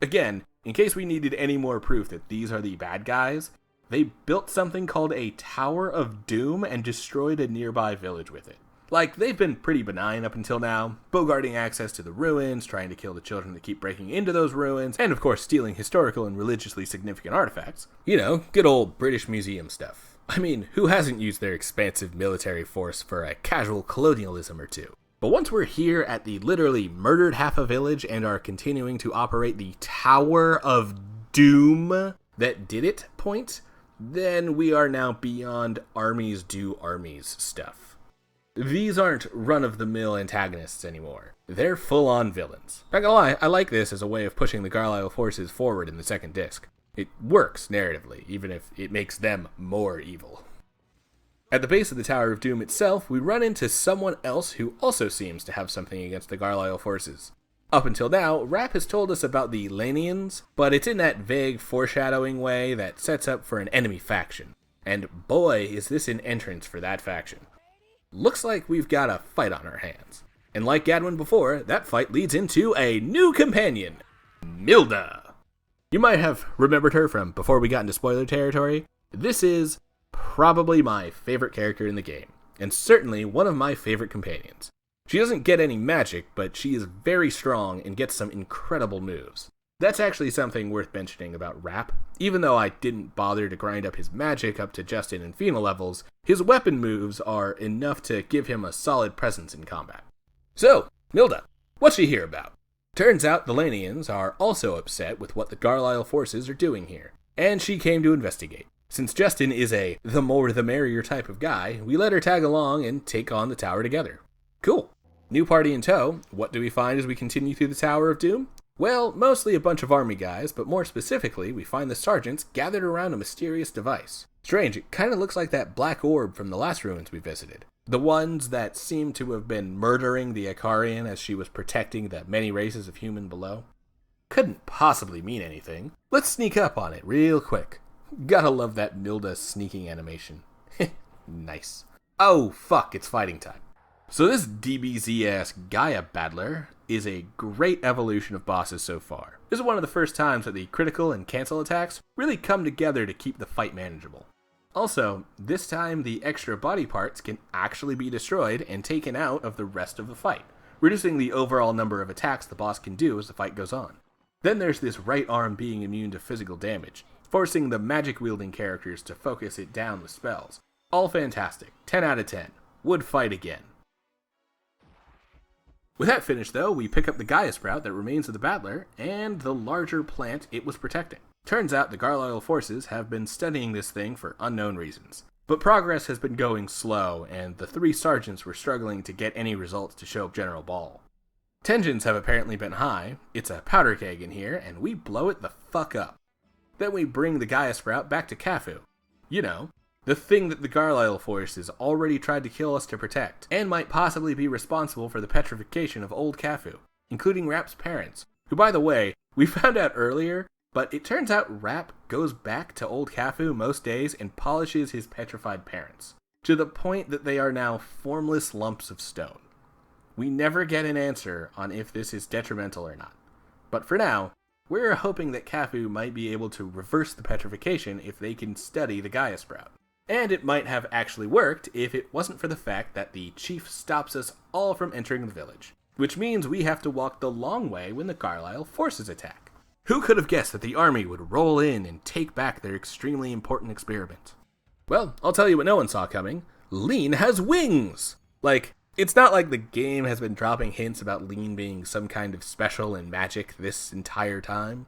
Again, in case we needed any more proof that these are the bad guys, they built something called a Tower of Doom and destroyed a nearby village with it. Like, they've been pretty benign up until now, bogarting access to the ruins, trying to kill the children that keep breaking into those ruins, and of course stealing historical and religiously significant artifacts. You know, good old British Museum stuff. I mean, who hasn't used their expansive military force for a casual colonialism or two? But once we're here at the literally murdered half a village and are continuing to operate the Tower of Doom that did it point, then we are now beyond armies do armies stuff. These aren't run-of-the-mill antagonists anymore. They're full-on villains. Not gonna lie, I like this as a way of pushing the Garlisle forces forward in the second disc. It works narratively, even if it makes them more evil. At the base of the Tower of Doom itself, we run into someone else who also seems to have something against the Garlisle forces. Up until now, Rap has told us about the Lanians, but it's in that vague foreshadowing way that sets up for an enemy faction. And boy, is this an entrance for that faction. Looks like we've got a fight on our hands. And like Gadwin before, that fight leads into a new companion, Milda. You might have remembered her from before we got into spoiler territory. This is probably my favorite character in the game, and certainly one of my favorite companions. She doesn't get any magic, but she is very strong and gets some incredible moves. That's actually something worth mentioning about Rap. Even though I didn't bother to grind up his magic up to Justin and Fina levels, his weapon moves are enough to give him a solid presence in combat. So, Milda, what's she here about? Turns out the Lanians are also upset with what the Garlisle forces are doing here, and she came to investigate. Since Justin is a the more the merrier type of guy, we let her tag along and take on the tower together. Cool. New party in tow. What do we find as we continue through the Tower of Doom? Well, mostly a bunch of army guys, but more specifically, we find the sergeants gathered around a mysterious device. Strange, it kind of looks like that black orb from the last ruins we visited. The ones that seem to have been murdering the Ikarian as she was protecting the many races of human below. Couldn't possibly mean anything. Let's sneak up on it real quick. Gotta love that Milda sneaking animation. Nice. Oh, fuck, it's fighting time. So this DBZ-ass Gaia Battler is a great evolution of bosses so far. This is one of the first times that the critical and cancel attacks really come together to keep the fight manageable. Also, this time the extra body parts can actually be destroyed and taken out of the rest of the fight, reducing the overall number of attacks the boss can do as the fight goes on. Then there's this right arm being immune to physical damage, forcing the magic-wielding characters to focus it down with spells. All fantastic. 10 out of 10. Would fight again. With that finished, though, we pick up the Gaia Sprout that remains of the Battler, and the larger plant it was protecting. Turns out the Garlisle forces have been studying this thing for unknown reasons. But progress has been going slow, and the three sergeants were struggling to get any results to show General Ball. Tensions have apparently been high, it's a powder keg in here, and we blow it the fuck up. Then we bring the Gaia Sprout back to Cafu. You know, the thing that the Garlisle forces already tried to kill us to protect, and might possibly be responsible for the petrification of old Cafu, including Rap's parents, who, by the way, we found out earlier, but it turns out Rap goes back to old Cafu most days and polishes his petrified parents, to the point that they are now formless lumps of stone. We never get an answer on if this is detrimental or not, but for now, we're hoping that Cafu might be able to reverse the petrification if they can study the Gaia Sprout. And it might have actually worked if it wasn't for the fact that the chief stops us all from entering the village, which means we have to walk the long way when the Garlisle forces attack. Who could have guessed that the army would roll in and take back their extremely important experiment? Well, I'll tell you what no one saw coming. Lean has wings! It's not like the game has been dropping hints about Lean being some kind of special and magic this entire time.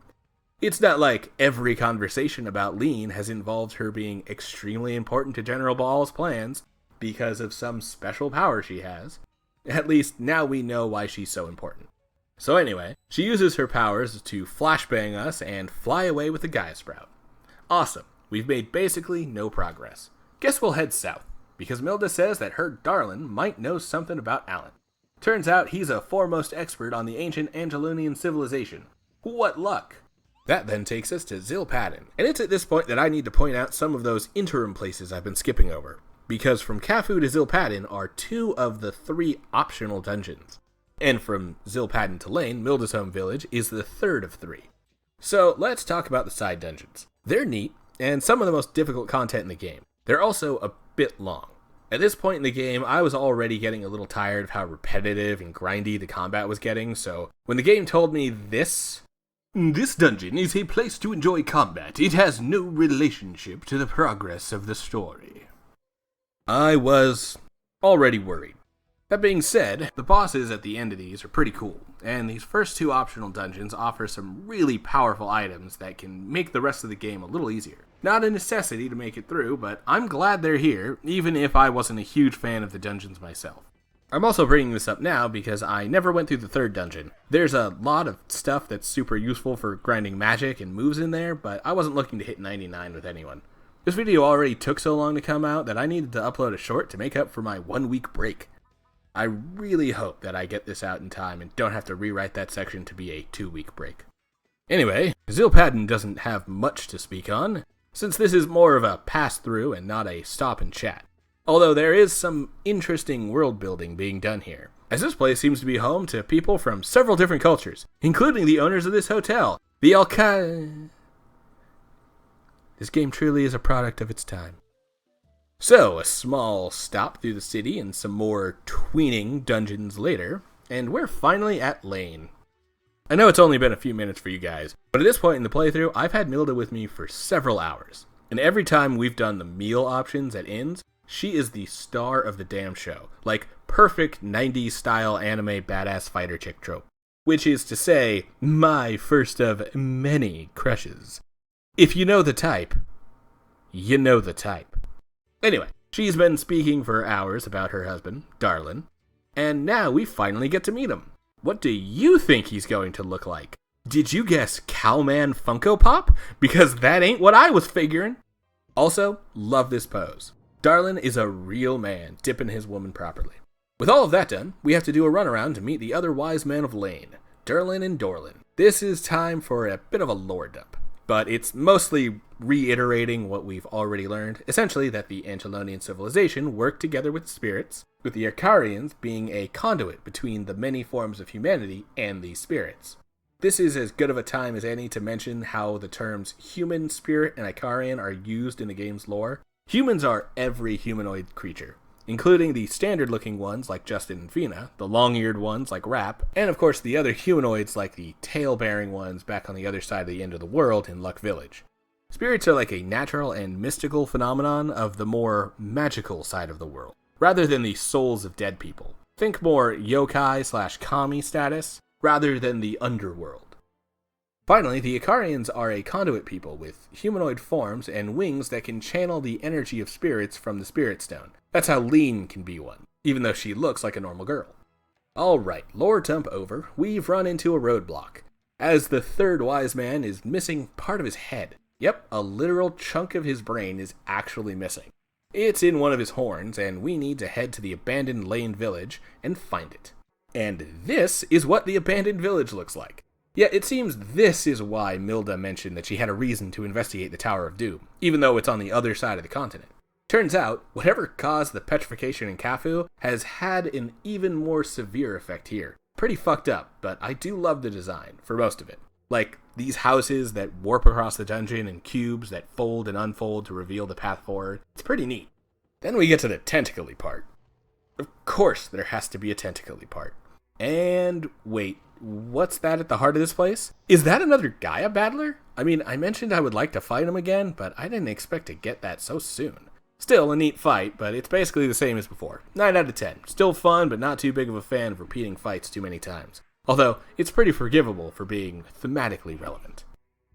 It's not like every conversation about Lean has involved her being extremely important to General Ball's plans because of some special power she has. At least now we know why she's so important. So anyway, she uses her powers to flashbang us and fly away with the Gaia Sprout. Awesome, we've made basically no progress. Guess we'll head south, because Milda says that her darlin' might know something about Alan. Turns out he's a foremost expert on the ancient Angelunian civilization. What luck! That then takes us to Zilpadin, and it's at this point that I need to point out some of those interim places I've been skipping over, because from Cafu to Zilpadin are 2 of the 3 optional dungeons, and from Zilpadin to Lane, Milda's home village, is the 3rd of 3. So let's talk about the side dungeons. They're neat, and some of the most difficult content in the game. They're also a bit long. At this point in the game, I was already getting a little tired of how repetitive and grindy the combat was getting, so when the game told me this dungeon is a place to enjoy combat. It has no relationship to the progress of the story, I was already worried. That being said, the bosses at the end of these are pretty cool, and these first 2 optional dungeons offer some really powerful items that can make the rest of the game a little easier. Not a necessity to make it through, but I'm glad they're here, even if I wasn't a huge fan of the dungeons myself. I'm also bringing this up now because I never went through the 3rd dungeon. There's a lot of stuff that's super useful for grinding magic and moves in there, but I wasn't looking to hit 99 with anyone. This video already took so long to come out that I needed to upload a short to make up for my 1-week break. I really hope that I get this out in time and don't have to rewrite that section to be a 2-week break. Anyway, Zilpadin doesn't have much to speak on, since this is more of a pass-through and not a stop and chat. Although there is some interesting world building being done here, as this place seems to be home to people from several different cultures, including the owners of this hotel, the This game truly is a product of its time. So, a small stop through the city and some more tweening dungeons later, and we're finally at Lane. I know it's only been a few minutes for you guys, but at this point in the playthrough, I've had Milda with me for several hours. And every time we've done the meal options at inns, she is the star of the damn show. Like, perfect 90s style anime badass fighter chick trope. Which is to say, my first of many crushes. If you know the type, you know the type. Anyway, she's been speaking for hours about her husband, Darlin, and now we finally get to meet him. What do you think he's going to look like? Did you guess Cowman Funko Pop? Because that ain't what I was figuring. Also, love this pose. Darlin is a real man, dipping his woman properly. With all of that done, we have to do a runaround to meet the other wise men of Lane, Durlin and Dorlin. This is time for a bit of a lore dump, but it's mostly reiterating what we've already learned, essentially that the Angelonian civilization worked together with spirits, with the Icarians being a conduit between the many forms of humanity and these spirits. This is as good of a time as any to mention how the terms human, spirit, and Icarian are used in the game's lore. Humans are every humanoid creature, including the standard-looking ones like Justin and Fina, the long-eared ones like Rap, and of course the other humanoids like the tail-bearing ones back on the other side of the end of the world in Luck Village. Spirits are like a natural and mystical phenomenon of the more magical side of the world, rather than the souls of dead people. Think more yokai/kami status, rather than the underworld. Finally, the Icarians are a conduit people with humanoid forms and wings that can channel the energy of spirits from the Spirit Stone. That's how Lean can be one, even though she looks like a normal girl. Alright, lore dump over, we've run into a roadblock, as the third wise man is missing part of his head. Yep, a literal chunk of his brain is actually missing. It's in one of his horns, and we need to head to the abandoned Lane village and find it. And this is what the abandoned village looks like. Yeah, it seems this is why Milda mentioned that she had a reason to investigate the Tower of Doom, even though it's on the other side of the continent. Turns out, whatever caused the petrification in Cafu has had an even more severe effect here. Pretty fucked up, but I do love the design, for most of it. Like, these houses that warp across the dungeon and cubes that fold and unfold to reveal the path forward. It's pretty neat. Then we get to the tentacly part. Of course there has to be a tentacly part. And wait, what's that at the heart of this place? Is that another Gaia battler? I mean, I mentioned I would like to fight him again, but I didn't expect to get that so soon. Still a neat fight, but it's basically the same as before. 9 out of 10. Still fun, but not too big of a fan of repeating fights too many times. Although, it's pretty forgivable for being thematically relevant.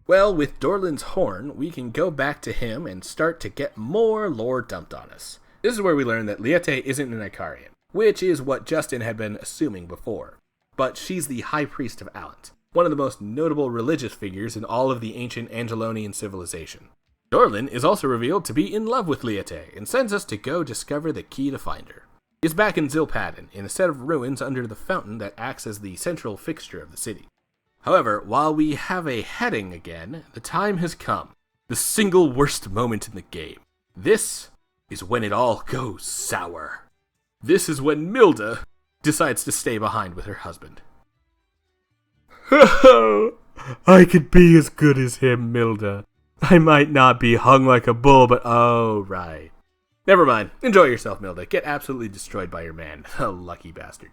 Well, with Dorlin's horn, we can go back to him and start to get more lore dumped on us. This is where we learn that Liete isn't an Icarian, which is what Justin had been assuming before. But she's the High Priest of Alent, one of the most notable religious figures in all of the ancient Angelonian civilization. Dorlin is also revealed to be in love with Liete, and sends us to go discover the key to find her. He's back in Zilpadin, in a set of ruins under the fountain that acts as the central fixture of the city. However, while we have a heading again, the time has come. The single worst moment in the game. This is when it all goes sour. This is when Milda decides to stay behind with her husband. I could be as good as him, Milda. I might not be hung like a bull, but oh, right. Never mind. Enjoy yourself, Milda. Get absolutely destroyed by your man. A lucky bastard.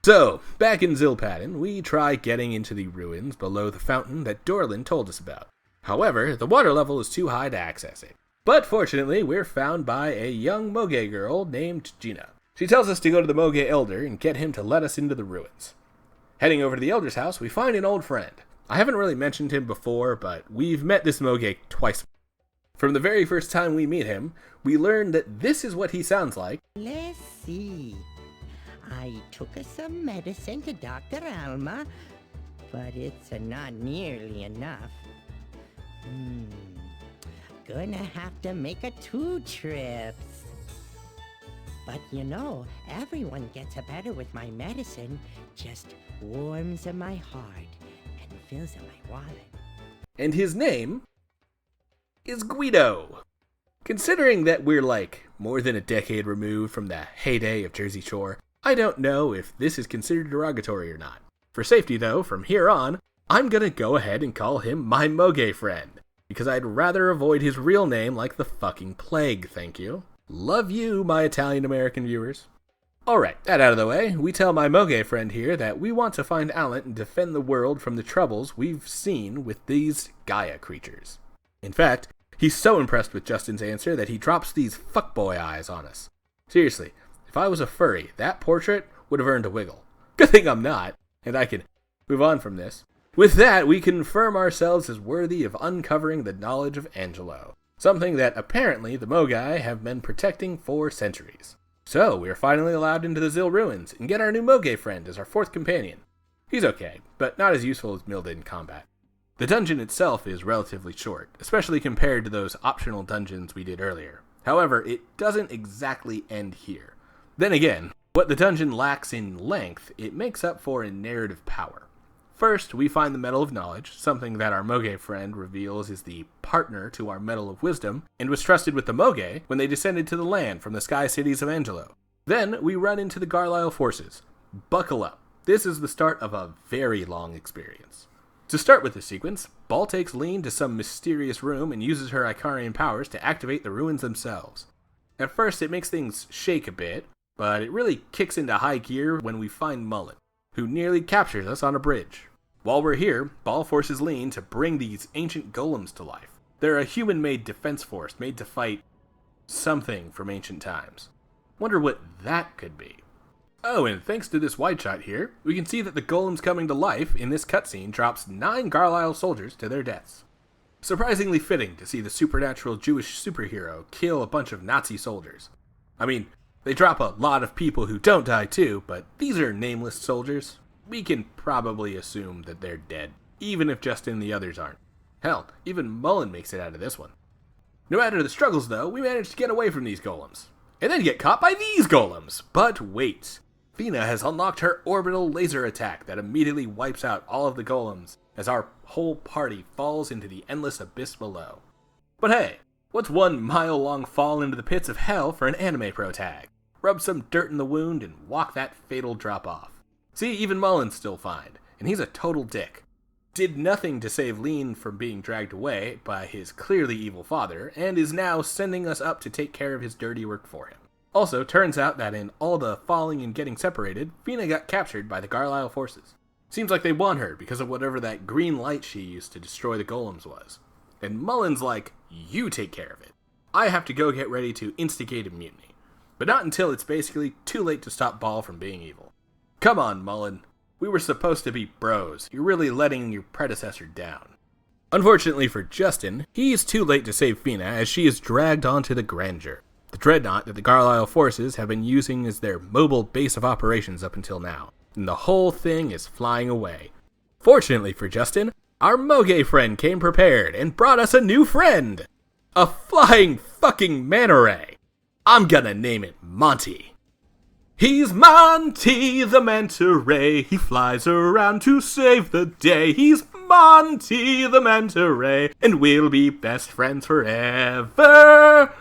So, back in Zilpadin, we try getting into the ruins below the fountain that Dorlin told us about. However, the water level is too high to access it. But fortunately, we're found by a young Moge girl named Gina. She tells us to go to the Moge Elder and get him to let us into the ruins. Heading over to the Elder's house, we find an old friend. I haven't really mentioned him before, but we've met this Moge twice. From the very first time we meet him, we learn that this is what he sounds like. Let's see. I took some medicine to Dr. Alma, but it's not nearly enough. Gonna have to make 2 trips. But you know, everyone gets better with my medicine. Just warms in my heart and fills in my wallet. And his name is Guido. Considering that we're like more than a decade removed from the heyday of Jersey Shore, I don't know if this is considered derogatory or not. For safety though, from here on, I'm gonna go ahead and call him my Moge friend, because I'd rather avoid his real name like the fucking plague, thank you. Love you, my Italian-American viewers. Alright, that out of the way, we tell my Moge friend here that we want to find Alan and defend the world from the troubles we've seen with these Gaia creatures. In fact, he's so impressed with Justin's answer that he drops these fuckboy eyes on us. Seriously, if I was a furry, that portrait would have earned a wiggle. Good thing I'm not, and I can move on from this. With that, we confirm ourselves as worthy of uncovering the knowledge of Angelo, something that apparently the Mogai have been protecting for centuries. So, we are finally allowed into the Zil ruins, and get our new Moge friend as our fourth companion. He's okay, but not as useful as Milda in combat. The dungeon itself is relatively short, especially compared to those optional dungeons we did earlier. However, it doesn't exactly end here. Then again, what the dungeon lacks in length, it makes up for in narrative power. First, we find the Medal of Knowledge, something that our Moge friend reveals is the partner to our Medal of Wisdom, and was trusted with the Moge when they descended to the land from the sky cities of Angelo. Then, we run into the Garlisle forces. Buckle up. This is the start of a very long experience. To start with the sequence, Ball takes Lean to some mysterious room and uses her Icarian powers to activate the ruins themselves. At first, it makes things shake a bit, but it really kicks into high gear when we find Mullen, who nearly captures us on a bridge. While we're here, Ball forces Lean to bring these ancient golems to life. They're a human-made defense force made to fight something from ancient times. Wonder what that could be. Oh, and thanks to this wide shot here, we can see that the golems coming to life in this cutscene drops 9 Garlisle soldiers to their deaths. Surprisingly fitting to see the supernatural Jewish superhero kill a bunch of Nazi soldiers. I mean, they drop a lot of people who don't die too, but these are nameless soldiers. We can probably assume that they're dead, even if Justin and the others aren't. Hell, even Mullen makes it out of this one. No matter the struggles though, we managed to get away from these golems. And then get caught by these golems! But wait! Fina has unlocked her orbital laser attack that immediately wipes out all of the golems as our whole party falls into the endless abyss below. But hey, what's 1 mile-long fall into the pits of hell for an anime pro tag? Rub some dirt in the wound and walk that fatal drop off. See, even Mullen's still fine, and he's a total dick. Did nothing to save Lean from being dragged away by his clearly evil father, and is now sending us up to take care of his dirty work for him. Also, turns out that in all the falling and getting separated, Fina got captured by the Garlisle forces. Seems like they won her because of whatever that green light she used to destroy the golems was. And Mullen's like, you take care of it. I have to go get ready to instigate a mutiny. But not until it's basically too late to stop Ball from being evil. Come on, Mullen. We were supposed to be bros. You're really letting your predecessor down. Unfortunately for Justin, he is too late to save Fina as she is dragged onto the Grandeur, the dreadnought that the Garlisle forces have been using as their mobile base of operations up until now. And the whole thing is flying away. Fortunately for Justin, our Moge friend came prepared and brought us a new friend! A flying fucking manta ray! I'm gonna name it Monty. He's Monty the Manta Ray, he flies around to save the day. He's Monty the Manta Ray, and we'll be best friends forever.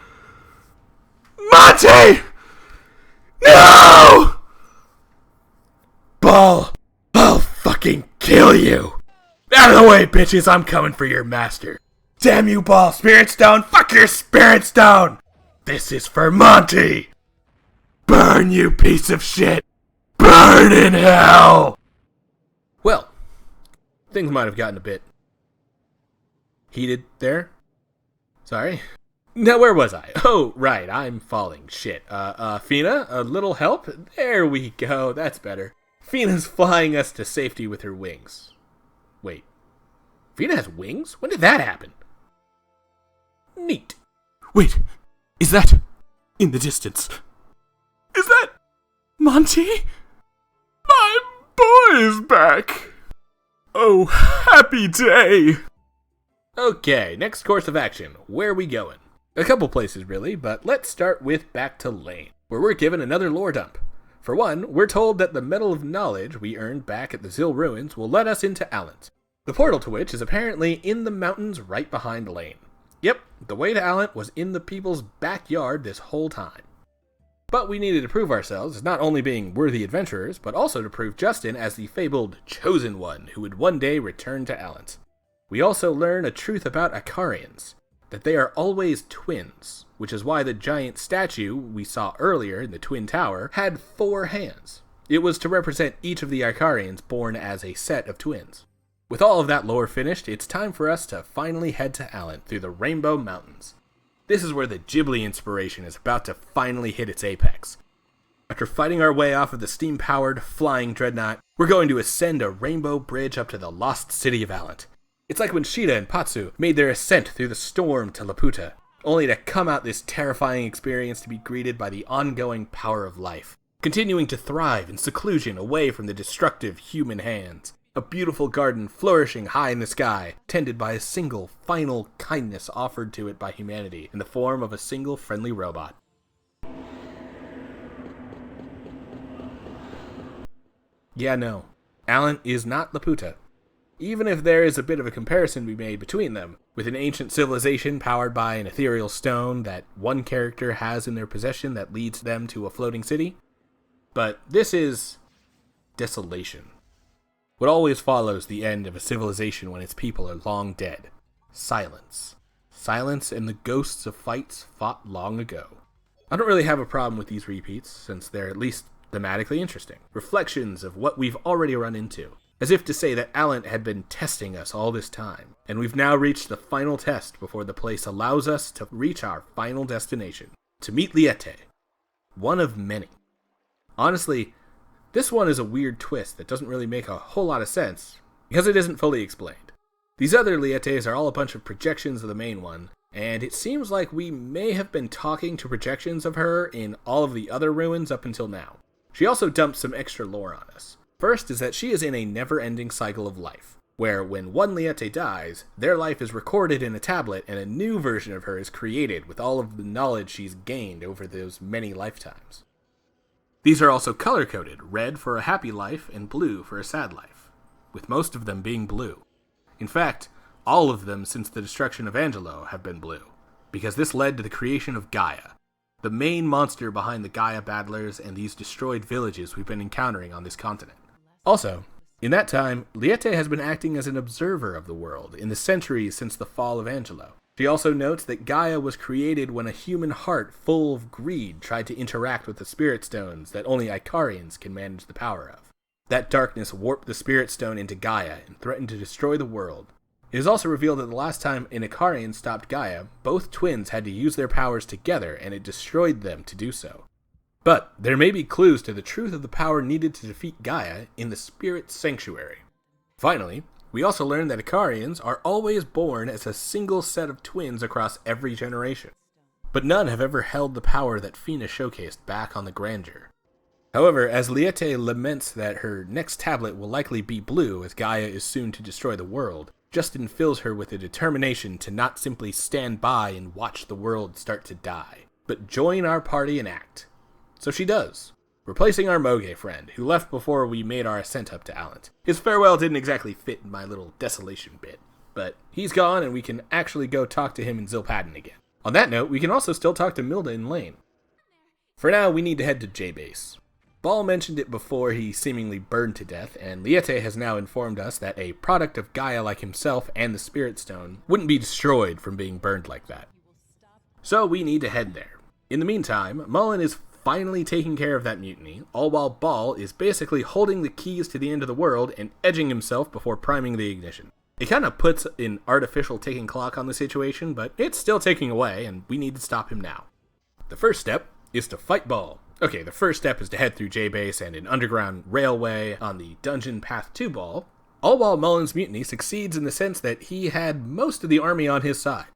Monty! No! Ball, I'll fucking kill you. Out of the way, bitches, I'm coming for your master. Damn you, Ball, Spirit Stone, fuck your Spirit Stone! This is for Monty! Burn, you piece of shit! Burn in hell! Well, things might have gotten a bit heated there. Sorry. Now, where was I? Oh, right, I'm falling. Shit. Fina, a little help? There we go, that's better. Fina's flying us to safety with her wings. Wait. Fina has wings? When did that happen? Neat. Wait, is that in the distance? Is that Monty? My boy is back! Oh, happy day! Okay, next course of action. Where are we going? A couple places, really, but let's start with back to Lane. where we're given another lore dump. For one, we're told that the Medal of Knowledge we earned back at the Zil Ruins will let us into Alent, the portal to which is apparently in the mountains right behind Lane. Yep, the way to Alent was in the people's backyard this whole time. But we needed to prove ourselves as not only being worthy adventurers, but also to prove Justin as the fabled Chosen One who would one day return to Alent. We also learn a truth about Icarians, that they are always twins, which is why the giant statue we saw earlier in the Twin Tower had 4 hands. It was to represent each of the Icarians born as a set of twins. With all of that lore finished, it's time for us to finally head to Alent through the Rainbow Mountains. This is where the Ghibli inspiration is about to finally hit its apex. After fighting our way off of the steam-powered, flying dreadnought, we're going to ascend a rainbow bridge up to the lost city of Alent. It's like when Shida and Patsu made their ascent through the storm to Laputa, only to come out this terrifying experience to be greeted by the ongoing power of life, continuing to thrive in seclusion away from the destructive human hands. A beautiful garden flourishing high in the sky, tended by a single, final kindness offered to it by humanity in the form of a single friendly robot. Yeah, no. Alent is not Laputa. Even if there is a bit of a comparison to be made between them, with an ancient civilization powered by an ethereal stone that one character has in their possession that leads them to a floating city. But this is desolation. What always follows the end of a civilization when its people are long dead. Silence. Silence and the ghosts of fights fought long ago. I don't really have a problem with these repeats, since they're at least thematically interesting. Reflections of what we've already run into. As if to say that Alent had been testing us all this time, and we've now reached the final test before the place allows us to reach our final destination, to meet Liete, one of many. Honestly, this one is a weird twist that doesn't really make a whole lot of sense, because it isn't fully explained. These other Lietes are all a bunch of projections of the main one, and it seems like we may have been talking to projections of her in all of the other ruins up until now. She also dumps some extra lore on us. First is that she is in a never-ending cycle of life, where when one Liete dies, their life is recorded in a tablet and a new version of her is created with all of the knowledge she's gained over those many lifetimes. These are also color-coded, red for a happy life and blue for a sad life, with most of them being blue. In fact, all of them since the destruction of Angelo have been blue, because this led to the creation of Gaia, the main monster behind the Gaia battlers and these destroyed villages we've been encountering on this continent. Also, in that time, Liete has been acting as an observer of the world in the centuries since the fall of Angelo. She also notes that Gaia was created when a human heart full of greed tried to interact with the spirit stones that only Icarians can manage the power of. That darkness warped the spirit stone into Gaia and threatened to destroy the world. It is also revealed that the last time an Icarian stopped Gaia, both twins had to use their powers together and it destroyed them to do so. But there may be clues to the truth of the power needed to defeat Gaia in the Spirit Sanctuary. Finally, we also learn that Icarians are always born as a single set of twins across every generation. But none have ever held the power that Fina showcased back on the Grandeur. However, as Liete laments that her next tablet will likely be blue as Gaia is soon to destroy the world, Justin fills her with a determination to not simply stand by and watch the world start to die, but join our party and act. So she does, replacing our Moge friend, who left before we made our ascent up to Alent. His farewell didn't exactly fit in my little desolation bit, but he's gone and we can actually go talk to him in Zilpaden again. On that note, we can also still talk to Milda in Lane. For now, we need to head to J-Base. Ball mentioned it before he seemingly burned to death, and Liete has now informed us that a product of Gaia like himself and the Spirit Stone wouldn't be destroyed from being burned like that. So we need to head there. In the meantime, Mullen is finally taking care of that mutiny, all while Ball is basically holding the keys to the end of the world and edging himself before priming the ignition. It kind of puts an artificial ticking clock on the situation, but it's still ticking away, and we need to stop him now. The first step is to fight Ball. Okay, the first step is to head through J-Base and an underground railway on the dungeon path to Ball, all while Mullen's mutiny succeeds in the sense that he had most of the army on his side,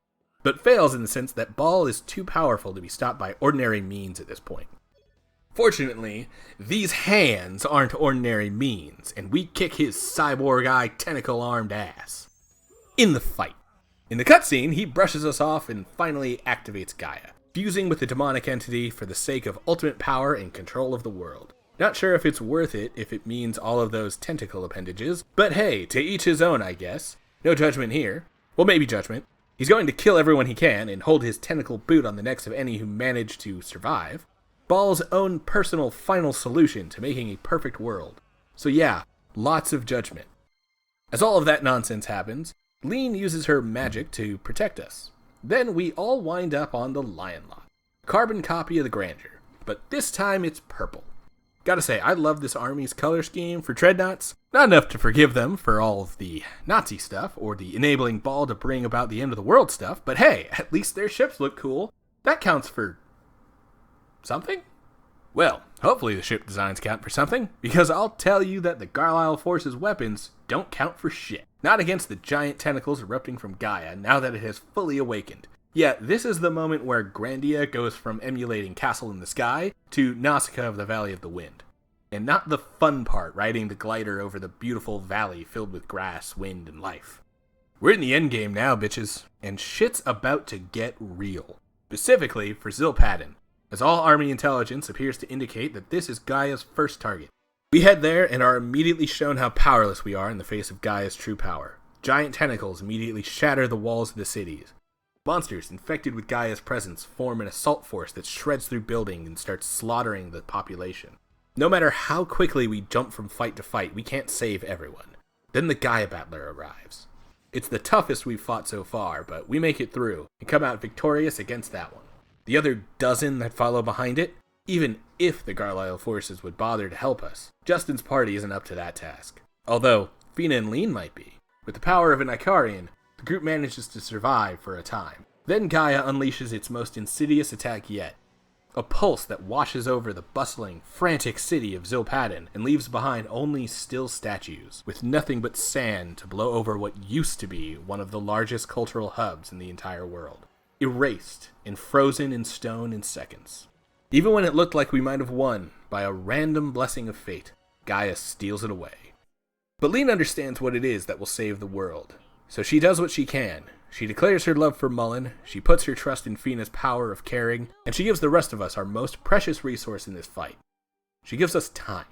but fails in the sense that Ball is too powerful to be stopped by ordinary means at this point. Fortunately, these hands aren't ordinary means, and we kick his cyborg-eye tentacle-armed ass. In the fight. In the cutscene, he brushes us off and finally activates Gaia. fusing with the demonic entity for the sake of ultimate power and control of the world. Not sure if it's worth it if it means all of those tentacle appendages, but hey, to each his own, I guess. No judgment here. Well, maybe judgment. He's going to kill everyone he can and hold his tentacle boot on the necks of any who manage to survive. Ball's own personal final solution to making a perfect world. So yeah, lots of judgment. As all of that nonsense happens, Lean uses her magic to protect us. Then we all wind up on the Lion Lot. Carbon copy of the Grandia, but this time it's purple. Gotta say, I love this army's color scheme for Dreadnoughts. Not enough to forgive them for all of the Nazi stuff, or the enabling Ball to bring about the end of the world stuff, but hey, at least their ships look cool. That counts for something? Well, hopefully the ship designs count for something, because I'll tell you that the Garlisle Force's weapons don't count for shit. Not against the giant tentacles erupting from Gaia now that it has fully awakened. Yet, this is the moment where Grandia goes from emulating Castle in the Sky to Nausicaa of the Valley of the Wind. And not the fun part, riding the glider over the beautiful valley filled with grass, wind, and life. We're in the endgame now, bitches, and shit's about to get real. Specifically for Zilpaddin, as all army intelligence appears to indicate that this is Gaia's first target. We head there and are immediately shown how powerless we are in the face of Gaia's true power. Giant tentacles immediately shatter the walls of the cities. Monsters infected with Gaia's presence form an assault force that shreds through buildings and starts slaughtering the population. No matter how quickly we jump from fight to fight, we can't save everyone. Then the Gaia Battler arrives. It's the toughest we've fought so far, but we make it through and come out victorious against that one. The other dozen that follow behind it, even if the Garlisle forces would bother to help us, Justin's party isn't up to that task. Although, Fina and Lean might be. With the power of an Icarian, the group manages to survive for a time. Then Gaia unleashes its most insidious attack yet. A pulse that washes over the bustling, frantic city of Zilpaddin and leaves behind only still statues, with nothing but sand to blow over what used to be one of the largest cultural hubs in the entire world. Erased and frozen in stone in seconds. Even when it looked like we might have won, by a random blessing of fate, Gaia steals it away. But Lean understands what it is that will save the world, so she does what she can. She declares her love for Mullen, she puts her trust in Fina's power of caring, and she gives the rest of us our most precious resource in this fight. She gives us time.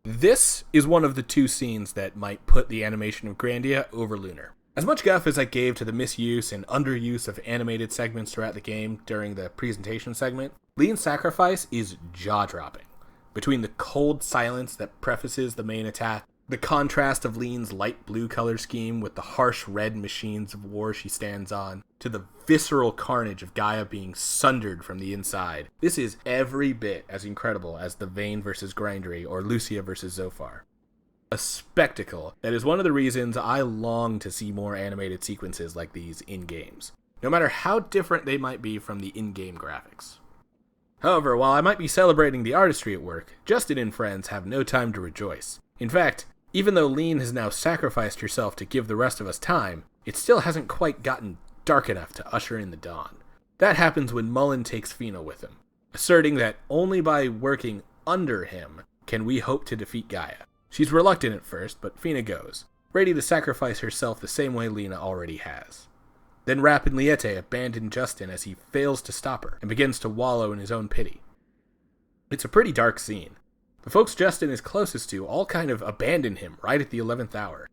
This is one of the two scenes that might put the animation of Grandia over Lunar. As much guff as I gave to the misuse and underuse of animated segments throughout the game during the presentation segment, Lean's sacrifice is jaw-dropping. Between the cold silence that prefaces the main attack, the contrast of Lean's light blue color scheme with the harsh red machines of war she stands on, to the visceral carnage of Gaia being sundered from the inside. This is every bit as incredible as the Vane vs. Grindery or Lucia vs. Zophar. A spectacle that is one of the reasons I long to see more animated sequences like these in games, no matter how different they might be from the in-game graphics. However, while I might be celebrating the artistry at work, Justin and friends have no time to rejoice. In fact, even though Lean has now sacrificed herself to give the rest of us time, it still hasn't quite gotten dark enough to usher in the dawn. That happens when Mullen takes Fina with him, asserting that only by working under him can we hope to defeat Gaia. She's reluctant at first, but Fina goes, ready to sacrifice herself the same way Lena already has. Then Rapp and Liete abandon Justin as he fails to stop her and begins to wallow in his own pity. It's a pretty dark scene. The folks Justin is closest to all kind of abandon him right at the 11th hour.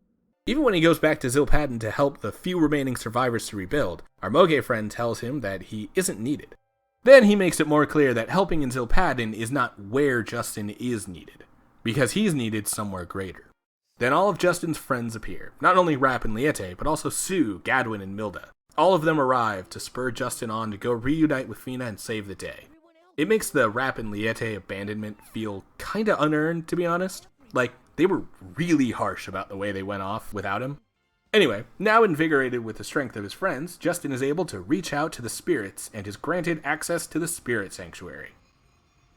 Even when he goes back to Zilpadin to help the few remaining survivors to rebuild, our Moge friend tells him that he isn't needed. Then he makes it more clear that helping in Zilpadin is not where Justin is needed, because he's needed somewhere greater. Then all of Justin's friends appear, not only Rapp and Liete, but also Sue, Gadwin, and Milda. All of them arrive to spur Justin on to go reunite with Fina and save the day. It makes the Rapp and Liete abandonment feel kinda unearned, to be honest. Like, they were really harsh about the way they went off without him. Anyway, now invigorated with the strength of his friends, Justin is able to reach out to the spirits and is granted access to the Spirit Sanctuary.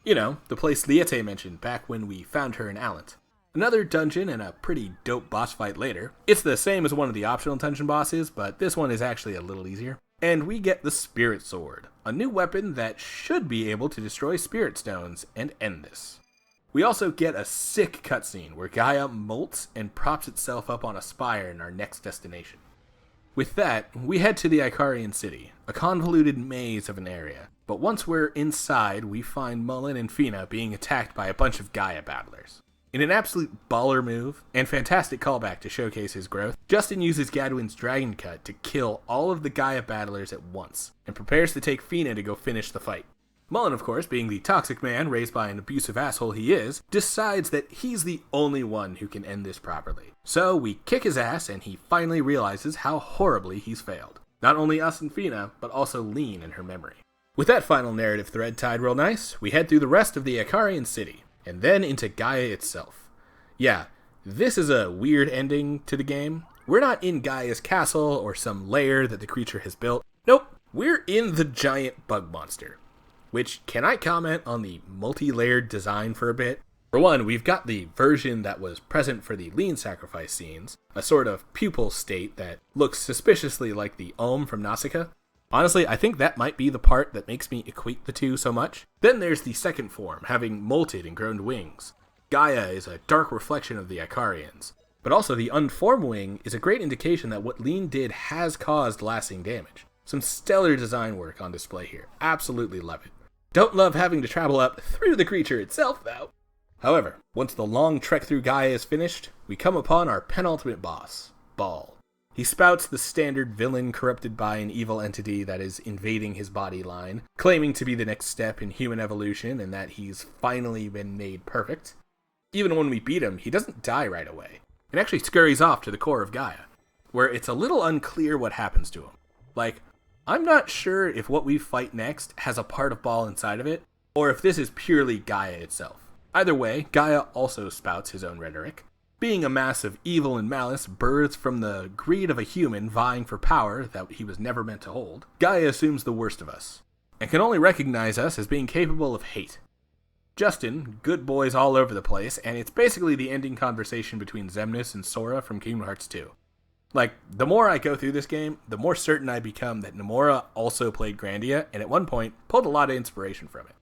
You know, the place Liete mentioned back when we found her in Allant. Another dungeon and a pretty dope boss fight later. It's the same as one of the optional dungeon bosses, but this one is actually a little easier. And we get the Spirit Sword, a new weapon that should be able to destroy Spirit Stones and end this. We also get a sick cutscene where Gaia molts and props itself up on a spire in our next destination. With that, we head to the Icarian city, a convoluted maze of an area, but once we're inside, we find Mullen and Fina being attacked by a bunch of Gaia battlers. In an absolute baller move, and fantastic callback to showcase his growth, Justin uses Gadwin's Dragon Cut to kill all of the Gaia battlers at once, and prepares to take Fina to go finish the fight. Mullen, of course, being the toxic man raised by an abusive asshole he is, decides that he's the only one who can end this properly. So we kick his ass, and he finally realizes how horribly he's failed. Not only us and Fina, but also Lean in her memory. With that final narrative thread tied real nice, we head through the rest of the Icarian city, and then into Gaia itself. Yeah, this is a weird ending to the game. We're not in Gaia's castle or some lair that the creature has built. Nope, we're in the giant bug monster. Which, can I comment on the multi-layered design for a bit? For one, we've got the version that was present for the Lean sacrifice scenes, a sort of pupil state that looks suspiciously like the Ohm from Nausicaa. Honestly, I think that might be the part that makes me equate the two so much. Then there's the second form, having molted and grown wings. Gaia is a dark reflection of the Icarians, but also the unformed wing is a great indication that what Lean did has caused lasting damage. Some stellar design work on display here. Absolutely love it. Don't love having to travel up through the creature itself, though. However, once the long trek through Gaia is finished, we come upon our penultimate boss, Ball. He spouts the standard villain corrupted by an evil entity that is invading his body line, claiming to be the next step in human evolution and that he's finally been made perfect. Even when we beat him, he doesn't die right away, and actually scurries off to the core of Gaia, where it's a little unclear what happens to him. Like, I'm not sure if what we fight next has a part of Ball inside of it, or if this is purely Gaia itself. Either way, Gaia also spouts his own rhetoric. Being a mass of evil and malice birthed from the greed of a human vying for power that he was never meant to hold, Gaia assumes the worst of us, and can only recognize us as being capable of hate. Justin, good boys all over the place, and it's basically the ending conversation between Xemnas and Sora from Kingdom Hearts 2. Like, the more I go through this game, the more certain I become that Nomura also played Grandia, and at one point, pulled a lot of inspiration from it.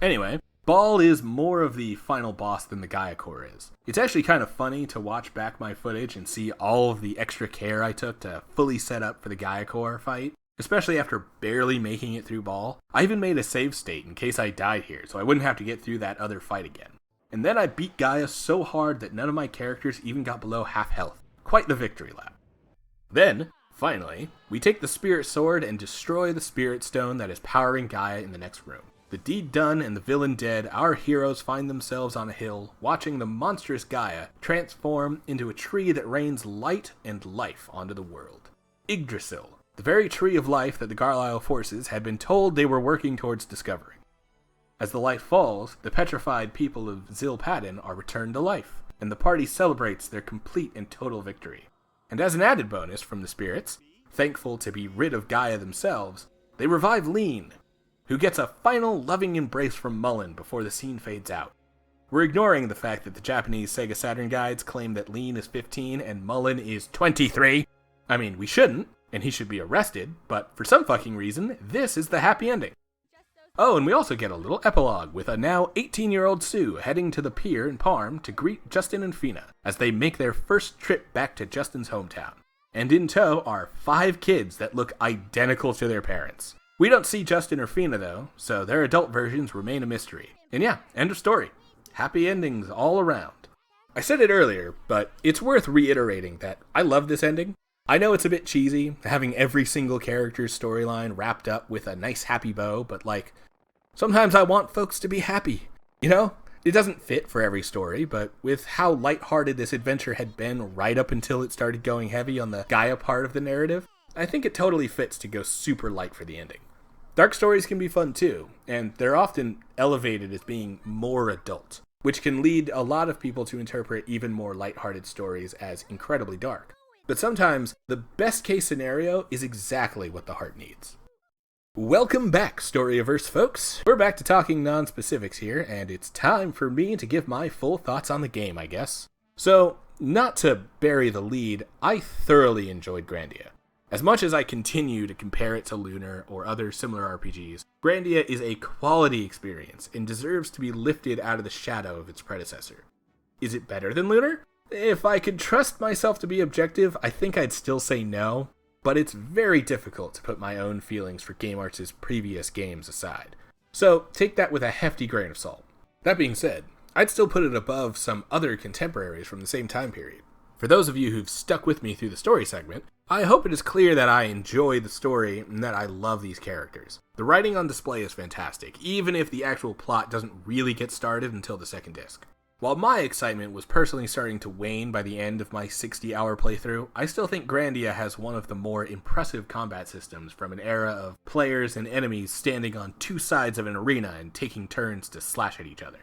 Anyway, Ball is more of the final boss than the Gaia core is. It's actually kind of funny to watch back my footage and see all of the extra care I took to fully set up for the Gaia core fight, especially after barely making it through Ball. I even made a save state in case I died here, so I wouldn't have to get through that other fight again. And then I beat Gaia so hard that none of my characters even got below half health. Quite the victory lap. Then, finally, we take the Spirit Sword and destroy the Spirit Stone that is powering Gaia in the next room. The deed done and the villain dead, our heroes find themselves on a hill, watching the monstrous Gaia transform into a tree that rains light and life onto the world. Yggdrasil, the very tree of life that the Garlisle forces had been told they were working towards discovering. As the light falls, the petrified people of Zilpadin are returned to life, and the party celebrates their complete and total victory. And as an added bonus from the spirits, thankful to be rid of Gaia themselves, they revive Lean, who gets a final loving embrace from Mullen before the scene fades out. We're ignoring the fact that the Japanese Sega Saturn guides claim that Lean is 15 and Mullen is 23. I mean, we shouldn't, and he should be arrested, but for some fucking reason, this is the happy ending. Oh, and we also get a little epilogue with a now 18-year-old Sue heading to the pier in Parm to greet Justin and Fina as they make their first trip back to Justin's hometown. And in tow are 5 kids that look identical to their parents. We don't see Justin or Fina though, so their adult versions remain a mystery. And yeah, end of story. Happy endings all around. I said it earlier, but it's worth reiterating that I love this ending. I know it's a bit cheesy, having every single character's storyline wrapped up with a nice happy bow, but like, sometimes I want folks to be happy, you know? It doesn't fit for every story, but with how lighthearted this adventure had been right up until it started going heavy on the Gaia part of the narrative, I think it totally fits to go super light for the ending. Dark stories can be fun too, and they're often elevated as being more adult, which can lead a lot of people to interpret even more lighthearted stories as incredibly dark. But sometimes, the best case scenario is exactly what the heart needs. Welcome back, Storyiverse folks! We're back to talking non-specifics here, and it's time for me to give my full thoughts on the game, I guess. So, not to bury the lead, I thoroughly enjoyed Grandia. As much as I continue to compare it to Lunar or other similar RPGs, Grandia is a quality experience and deserves to be lifted out of the shadow of its predecessor. Is it better than Lunar? If I could trust myself to be objective, I think I'd still say no, but it's very difficult to put my own feelings for Game Arts' previous games aside. So take that with a hefty grain of salt. That being said, I'd still put it above some other contemporaries from the same time period. For those of you who've stuck with me through the story segment, I hope it is clear that I enjoy the story and that I love these characters. The writing on display is fantastic, even if the actual plot doesn't really get started until the second disc. While my excitement was personally starting to wane by the end of my 60-hour playthrough, I still think Grandia has one of the more impressive combat systems from an era of players and enemies standing on 2 sides of an arena and taking turns to slash at each other.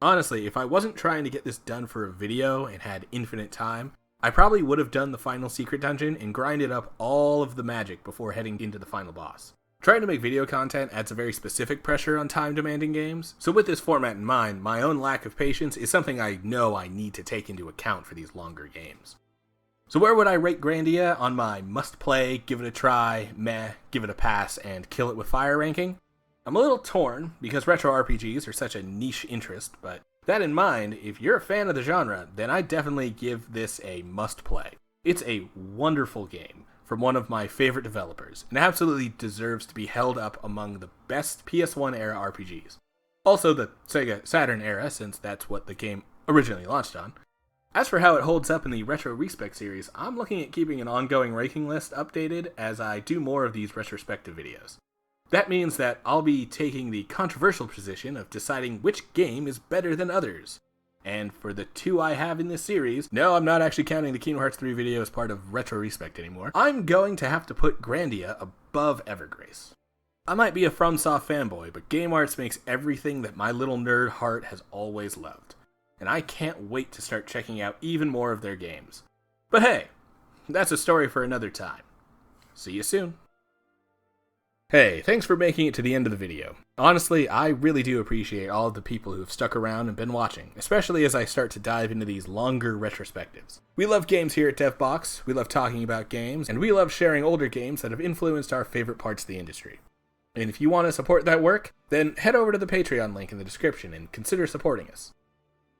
Honestly, if I wasn't trying to get this done for a video and had infinite time, I probably would have done the final secret dungeon and grinded up all of the magic before heading into the final boss. Trying to make video content adds a very specific pressure on time-demanding games, so with this format in mind, my own lack of patience is something I know I need to take into account for these longer games. So where would I rate Grandia on my must-play, give it a try, meh, give it a pass, and kill it with fire ranking? I'm a little torn, because retro RPGs are such a niche interest, but that in mind, if you're a fan of the genre, then I definitely give this a must-play. It's a wonderful game from one of my favorite developers, and absolutely deserves to be held up among the best PS1 era RPGs. Also the Sega Saturn era, since that's what the game originally launched on. As for how it holds up in the Retro Respect series, I'm looking at keeping an ongoing ranking list updated as I do more of these retrospective videos. That means that I'll be taking the controversial position of deciding which game is better than others. And for the 2 I have in this series, no, I'm not actually counting the Kingdom Hearts 3 video as part of Retro Respect anymore, I'm going to have to put Grandia above Evergrace. I might be a FromSoft fanboy, but Game Arts makes everything that my little nerd heart has always loved. And I can't wait to start checking out even more of their games. But hey, that's a story for another time. See you soon. Hey, thanks for making it to the end of the video. Honestly, I really do appreciate all of the people who have stuck around and been watching, especially as I start to dive into these longer retrospectives. We love games here at DevBox, we love talking about games, and we love sharing older games that have influenced our favorite parts of the industry. And if you want to support that work, then head over to the Patreon link in the description and consider supporting us.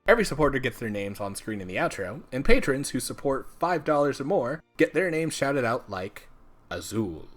Every supporter gets their names on screen in the outro, and patrons who support $5 or more get their names shouted out like Azul.